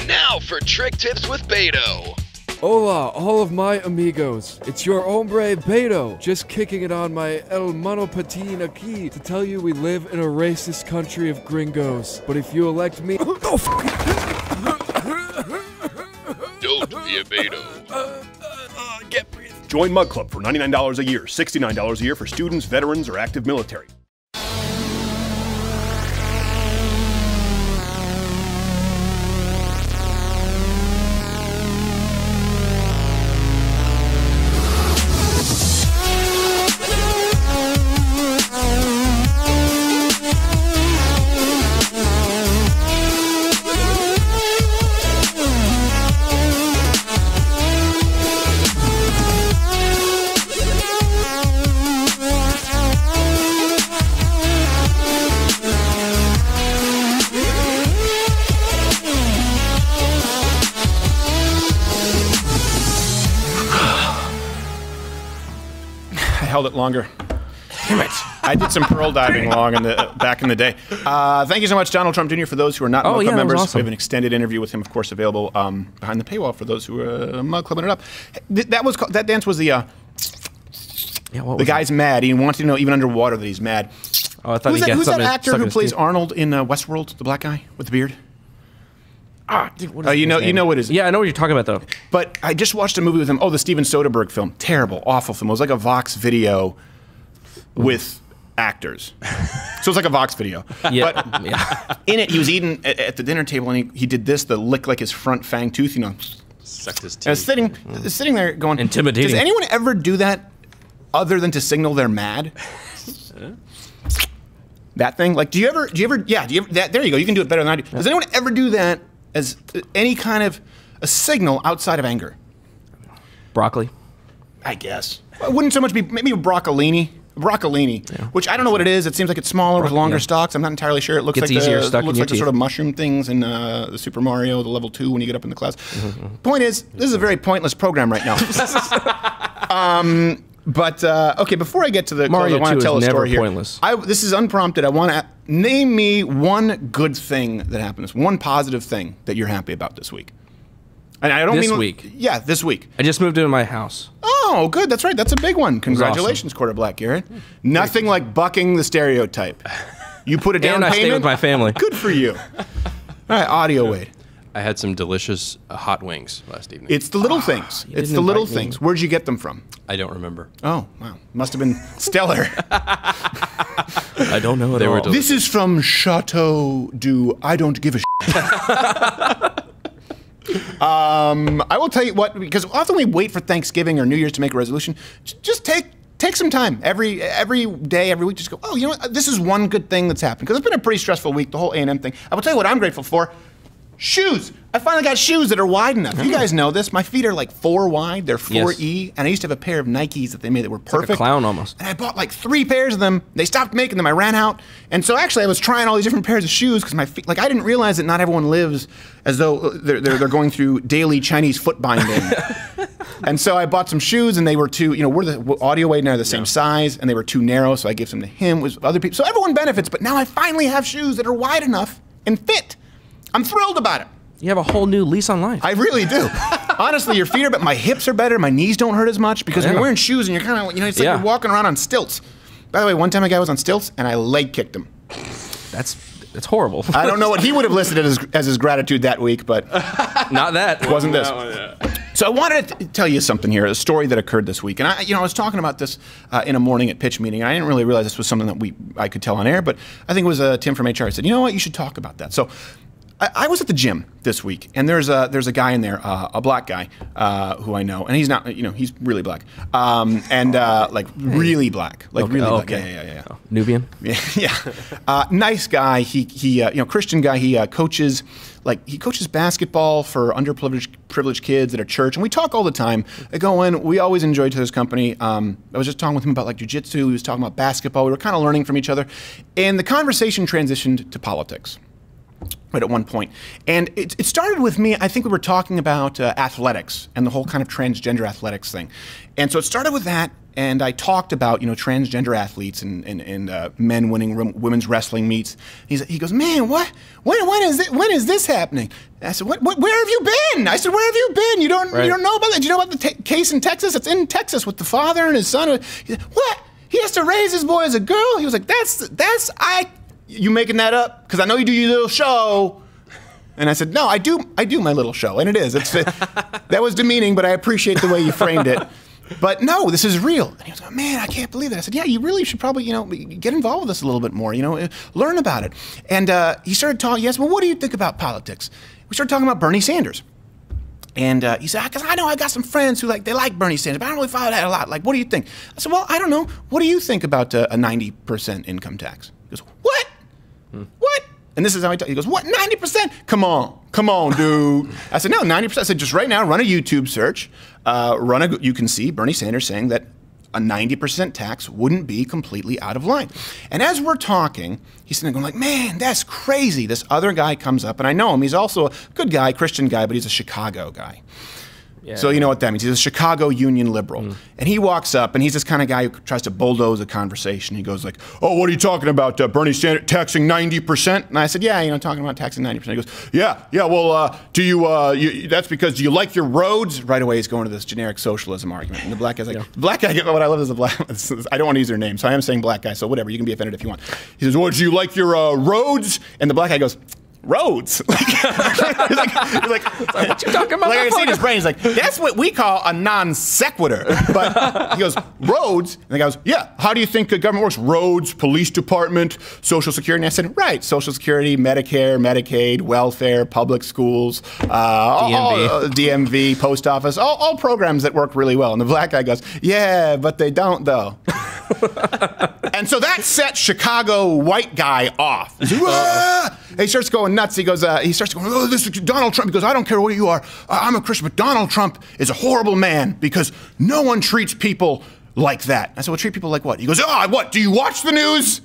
Now for Trick Tips with Beto. Hola, all of my amigos. It's your hombre Beto, just kicking it on my El Mano Patin aquí to tell you we live in a racist country of gringos. But if you elect me... Don't be a Beto. Get Join Mug Club for $99 a year, $69 a year for students, veterans, or active military. Held it longer. Damn it. I did some pearl diving back in the day. Thank you so much, Donald Trump Jr. For those who are not Mug Club members, awesome. We have an extended interview with him, of course, available behind the paywall for those who are Mug Clubbing it up. That dance was the guy's mad. He wants you to know even underwater that he's mad. Oh, I thought who's that actor who plays Arnold in Westworld, the black guy with the beard? Dude, what is you know what it is. Yeah, I know what you're talking about, though. But I just watched a movie with him. Oh, the Steven Soderbergh film. Terrible, awful film. It was like a Vox video with actors. So it's like a Vox video. Yeah. But in it, he was eating at the dinner table, and he did this, the lick like his front fang tooth, you know. Sucked his teeth. And I was sitting there going, intimidating. Does anyone ever do that other than to signal they're mad? That thing? Like, do you ever, there you go, you can do it better than I do. Does anyone ever do that as any kind of a signal outside of anger? Broccoli? I guess. It wouldn't so much be, maybe broccolini, which I don't know what it is. It seems like it's smaller with longer stalks. I'm not entirely sure. It looks like the sort of mushroom things in the Super Mario, the level 2 when you get up in the clouds. Point is, this is a very pointless program right now. Okay, before I get to the Mario close, I want to tell a story here. Pointless. This is unprompted. I want to name me one good thing that happened. One positive thing that you're happy about this week. And I don't this mean week. Yeah, this week. I just moved into my house. Oh, good. That's right. That's a big one. Congratulations, awesome. Quarter Black Garrett. Nothing like bucking the stereotype. You put a down and payment. I stay with my family. Good for you. All right, audio Wade. I had some delicious hot wings last evening. It's the little things. It's the little things. Where'd you get them from? I don't remember. Oh, wow. Must have been stellar. I don't know at all. This is from Chateau du I don't give a shit. I will tell you what, because often we wait for Thanksgiving or New Year's to make a resolution. Just take some time every day, every week. Just go, oh, you know what? This is one good thing that's happened. Because it's been a pretty stressful week, the whole A&M thing. I will tell you what I'm grateful for. Shoes. I finally got shoes that are wide enough. You guys know this. My feet are like 4 wide. They're 4E. And I used to have a pair of Nikes that they made that were perfect. Like a clown almost. And I bought like 3 pairs of them. They stopped making them. I ran out. And so actually I was trying all these different pairs of shoes because my feet, like I didn't realize that not everyone lives as though they're going through daily Chinese foot binding. And so I bought some shoes and they were too, we're the Audio Wade and I are the same size and they were too narrow. So I gave some to him with other people. So everyone benefits. But now I finally have shoes that are wide enough and fit. I'm thrilled about it. You have a whole new lease on life. I really do. Honestly, your feet are better. My hips are better. My knees don't hurt as much because when you're wearing shoes and you're kind of, it's like you're walking around on stilts. By the way, one time a guy was on stilts and I leg kicked him. That's horrible. I don't know what he would have listed as his gratitude that week, but not that. It wasn't this. So I wanted to tell you something here, a story that occurred this week. And I was talking about this in a morning at pitch meeting. And I didn't really realize this was something that I could tell on air, but I think it was Tim from HR said, you know what, you should talk about that. So I was at the gym this week, and there's a guy in there, a black guy who I know, and he's not, he's really black, like really black, like okay. really Oh, black. okay. Yeah. Oh, Nubian. Yeah. Nice guy. He Christian guy. He coaches basketball for underprivileged kids at a church, and we talk all the time. I go in. We always enjoy each other's company. I was just talking with him about like jiu-jitsu. He was talking about basketball. We were kind of learning from each other, and the conversation transitioned to politics. Right at one point. And it started with me, I think we were talking about athletics and the whole kind of transgender athletics thing. And so it started with that, and I talked about, transgender athletes and men winning women's wrestling meets. He goes, man, what? When is this happening? And I said, where have you been? I said, where have you been? You don't know about that? Do you know about the case in Texas? It's in Texas with the father and his son. He said, what? He has to raise his boy as a girl? He was like, you making that up? Because I know you do your little show. And I said, no, I do my little show. And it is. That was demeaning, but I appreciate the way you framed it. But no, this is real. And he was like, man, I can't believe that. I said, yeah, you really should probably, get involved with this a little bit more, learn about it. And he started talking, yes, well, what do you think about politics? We started talking about Bernie Sanders. And he said, because I know I got some friends who they like Bernie Sanders, but I don't really follow that a lot. Like, what do you think? I said, well, I don't know. What do you think about a 90% income tax? He goes, what? What? And this is how he goes, what, 90%? Come on, dude. I said, no, 90%. I said, just right now, run a YouTube search. You can see Bernie Sanders saying that a 90% tax wouldn't be completely out of line. And as we're talking, he's sitting there going man, that's crazy. This other guy comes up, and I know him. He's also a good guy, Christian guy, but he's a Chicago guy. Yeah. So you know what that means. He's a Chicago Union liberal. And he walks up, and he's this kind of guy who tries to bulldoze a conversation. He goes oh, what are you talking about, Bernie Sanders taxing 90%? And I said, yeah, talking about taxing 90%. He goes, yeah, well, do you, that's because, do you like your roads? Right away, he's going to this generic socialism argument. And the black guy's like, black guy, what I love is the black, I don't want to use their name, so I am saying black guy, so whatever, you can be offended if you want. He says, well, do you like your roads? And the black guy goes, roads. he's like, what you talking about? Like I see in his brain, he's like, that's what we call a non sequitur. But he goes, roads, and the guy goes, yeah, how do you think government works? Roads, police department, Social Security. And I said, right, Social Security, Medicare, Medicaid, welfare, public schools, DMV, post office, all programs that work really well. And the black guy goes, yeah, but they don't though. And so that set Chicago white guy off. He starts going nuts. He starts going, oh, this is Donald Trump. He goes, I don't care what you are. I'm a Christian, but Donald Trump is a horrible man because no one treats people like that. I said, well, treat people like what? He goes, what? Do you watch the news?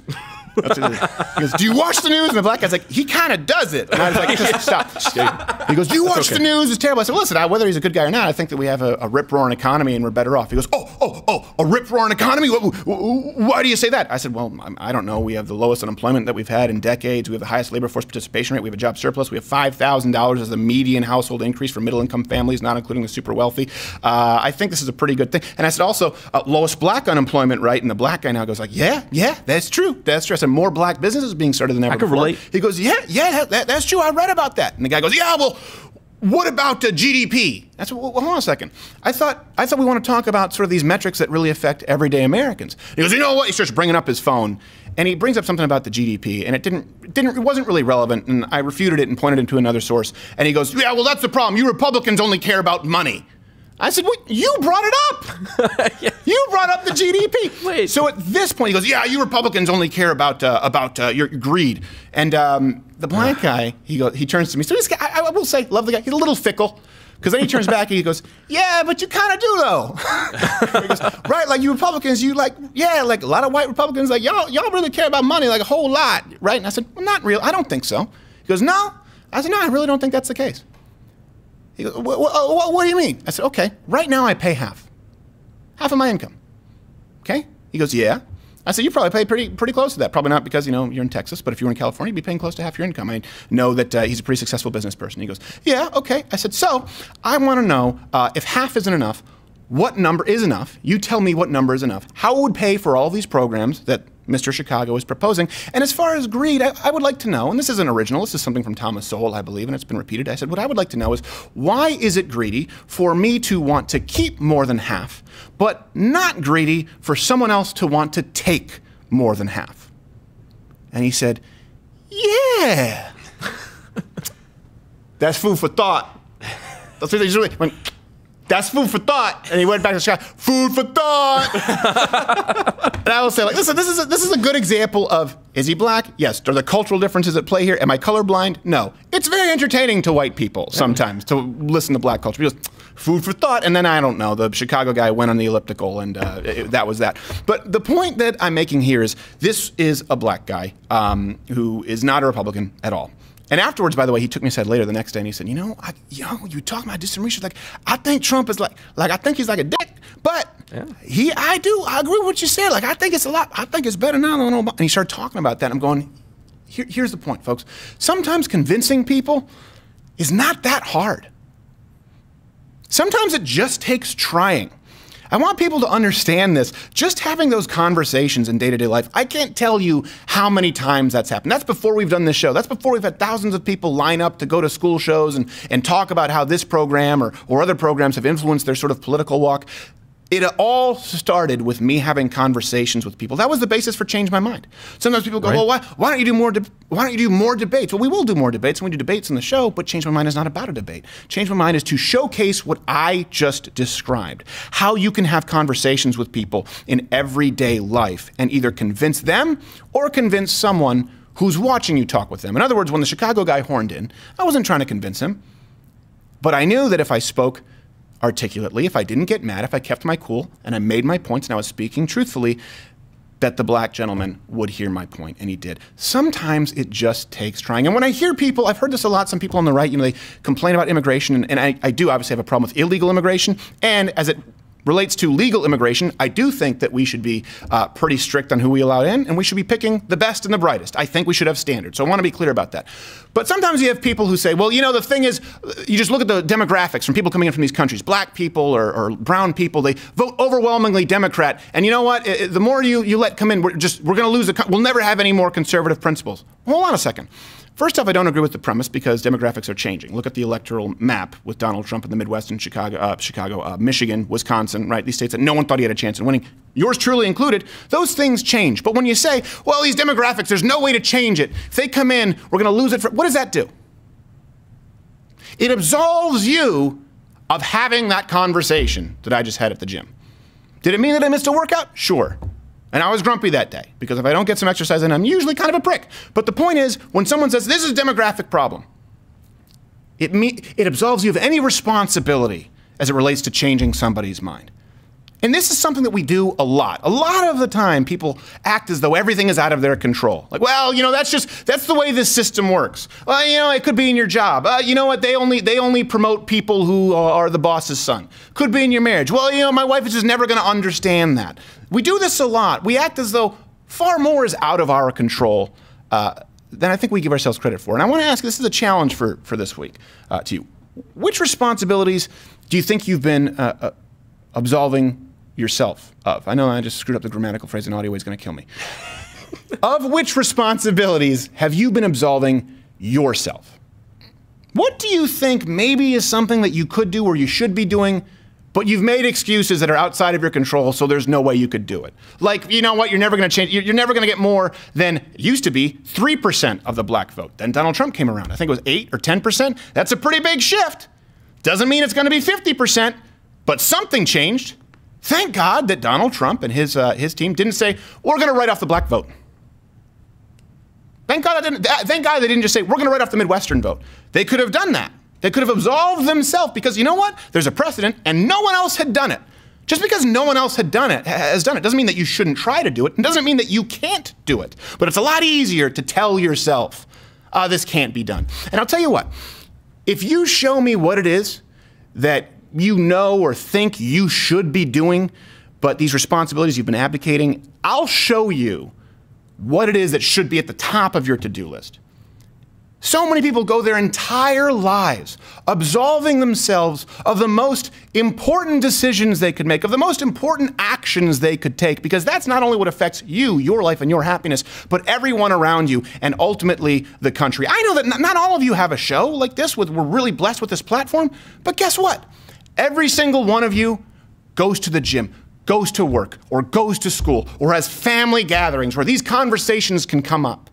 That's what he goes, do you watch the news? And the black guy's like, he kind of does it. And I was like, just stop. He goes, do you watch the news? It's terrible. I said, listen, whether he's a good guy or not, I think that we have a rip-roaring economy and we're better off. He goes, a rip-roaring economy? Why do you say that? I said, well, I don't know. We have the lowest unemployment that we've had in decades. We have the highest labor force participation rate. We have a job surplus. We have $5,000 as the median household increase for middle-income families, not including the super wealthy. I think this is a pretty good thing. And I said also, lowest black unemployment rate. And the black guy now goes like, yeah, that's true. That's true. I said, more black businesses being started than ever before. Relate. He goes, yeah, that's true. I read about that. And the guy goes, yeah, well, what about GDP? That's well, hold on a second. I thought we want to talk about sort of these metrics that really affect everyday Americans. He goes, you know what? He starts bringing up his phone, and he brings up something about the GDP, and it wasn't really relevant, and I refuted it and pointed him to another source. And he goes, yeah, well, that's the problem. You Republicans only care about money. I said, what? You brought it up. You brought up the GDP. Wait. So at this point, he goes, yeah, you Republicans only care about your greed. And the black guy, he turns to me. So this guy, I will say, love the guy. He's a little fickle. Because then he turns back and he goes, yeah, but you kind of do, though. He goes, right, like you Republicans, like a lot of white Republicans, like y'all really care about money, like a whole lot, right? And I said, well, not real. I don't think so. He goes, no. I said, no, I really don't think that's the case. He goes, what do you mean? I said, okay, right now I pay half of my income. Okay? He goes, yeah. I said, you probably pay pretty close to that. Probably not because, you're in Texas, but if you were in California, you'd be paying close to half your income. I know that he's a pretty successful business person. He goes, yeah, okay. I said, so I want to know if half isn't enough, what number is enough? You tell me what number is enough. How it would pay for all these programs that Mr. Chicago is proposing. And as far as greed, I would like to know, and this isn't original, this is something from Thomas Sowell, I believe, and it's been repeated. I said, what I would like to know is, why is it greedy for me to want to keep more than half, but not greedy for someone else to want to take more than half? And he said, yeah. That's food for thought. That's what they just really went, that's food for thought. And he went back to Chicago, food for thought. And I will say, like, listen, this is a good example of, is he black? Yes. Are there cultural differences at play here? Am I colorblind? No. It's very entertaining to white people sometimes to listen to black culture. Because food for thought. And then, I don't know, the Chicago guy went on the elliptical, and that was that. But the point that I'm making here is, this is a black guy who is not a Republican at all. And afterwards, by the way, he took me aside later the next day and he said, you talking about distant research, like, I think Trump is I think he's like a dick, but I agree with what you said. Like, I think it's better now than Obama. And he started talking about that. I'm going, here's the point, folks. Sometimes convincing people is not that hard. Sometimes it just takes trying. I want people to understand this. Just having those conversations in day-to-day life, I can't tell you how many times that's happened. That's before we've done this show. That's before we've had thousands of people line up to go to school shows and talk about how this program or other programs have influenced their sort of political walk. It all started with me having conversations with people. That was the basis for Change My Mind. Sometimes people go, well, why don't you do more debates? Well, we will do more debates, and we do debates in the show, but Change My Mind is not about a debate. Change My Mind is to showcase what I just described, how you can have conversations with people in everyday life and either convince them or convince someone who's watching you talk with them. In other words, when the Chicago guy horned in, I wasn't trying to convince him, but I knew that if I spoke articulately, if I didn't get mad, if I kept my cool and I made my points and I was speaking truthfully, that the black gentleman would hear my point, and he did. Sometimes it just takes trying. And when I hear people, I've heard this a lot, some people on the right, they complain about immigration, and I do obviously have a problem with illegal immigration, and as it relates to legal immigration, I do think that we should be pretty strict on who we allow in, and we should be picking the best and the brightest. I think we should have standards, so I want to be clear about that. But sometimes you have people who say, well, the thing is, you just look at the demographics from people coming in from these countries, black people or brown people, they vote overwhelmingly Democrat, and you know what? The more you let come in, we're going to lose we'll never have any more conservative principles. Hold on a second. First off, I don't agree with the premise because demographics are changing. Look at the electoral map with Donald Trump in the Midwest and Chicago, Michigan, Wisconsin, right? These states that no one thought he had a chance in winning, yours truly included. Those things change. But when you say, well, these demographics, there's no way to change it. If they come in, we're going to lose it. What does that do? It absolves you of having that conversation that I just had at the gym. Did it mean that I missed a workout? Sure. And I was grumpy that day, because if I don't get some exercise in, I'm usually kind of a prick. But the point is, when someone says, this is a demographic problem, it absolves you of any responsibility as it relates to changing somebody's mind. And this is something that we do a lot. A lot of the time, people act as though everything is out of their control. Like, well, that's the way this system works. Well, it could be in your job. You know what? They only promote people who are the boss's son. Could be in your marriage. Well, my wife is just never going to understand that. We do this a lot. We act as though far more is out of our control than I think we give ourselves credit for. And I want to ask, this is a challenge for this week to you. Which responsibilities do you think you've been absolving yourself of? I know I just screwed up the grammatical phrase, and audio is going to kill me. Of which responsibilities have you been absolving yourself? What do you think maybe is something that you could do or you should be doing, but you've made excuses that are outside of your control, so there's no way you could do it? Like, you know what, you're never going to change, you're never going to get more than, it used to be, 3% of the black vote. Then Donald Trump came around. I think it was 8 or 10%. That's a pretty big shift. Doesn't mean it's going to be 50%, but something changed. Thank God that Donald Trump and his team didn't say, we're going to write off the black vote. Thank God they didn't just say, we're going to write off the Midwestern vote. They could have done that. They could have absolved themselves, because you know what? There's a precedent and no one else had done it. Just because no one else has done it doesn't mean that you shouldn't try to do it. It doesn't mean that you can't do it. But it's a lot easier to tell yourself, this can't be done. And I'll tell you what, if you show me what it is that you know or think you should be doing, but these responsibilities you've been abdicating, I'll show you what it is that should be at the top of your to-do list. So many people go their entire lives absolving themselves of the most important decisions they could make, of the most important actions they could take, because that's not only what affects you, your life and your happiness, but everyone around you and ultimately the country. I know that not all of you have a show like this, we're really blessed with this platform, but guess what? Every single one of you goes to the gym, goes to work, or goes to school, or has family gatherings where these conversations can come up.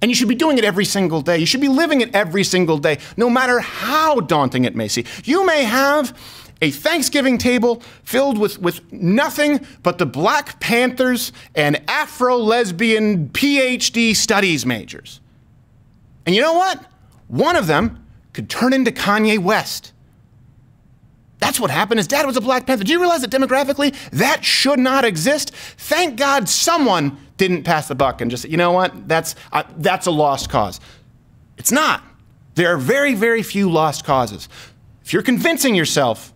And you should be doing it every single day. You should be living it every single day, no matter how daunting it may seem. You may have a Thanksgiving table filled with nothing but the Black Panthers and Afro-lesbian PhD studies majors. And you know what? One of them could turn into Kanye West. That's what happened. His dad was a Black Panther. Do you realize that demographically, that should not exist? Thank God someone didn't pass the buck and just say, you know what, that's a lost cause. It's not. There are very, very few lost causes. If you're convincing yourself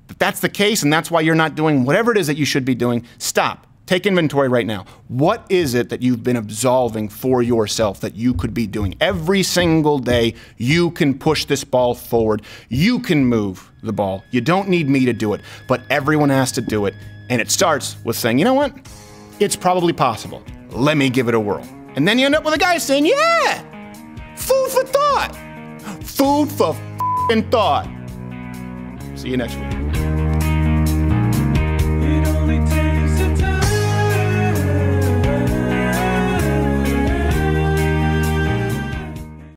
that that's the case and that's why you're not doing whatever it is that you should be doing, stop. Take inventory right now. What is it that you've been absolving for yourself that you could be doing? Every single day, you can push this ball forward. You can move the ball. You don't need me to do it, but everyone has to do it. And it starts with saying, you know what? It's probably possible. Let me give it a whirl. And then you end up with a guy saying, yeah, food for thought. Food for f***ing thought. See you next week.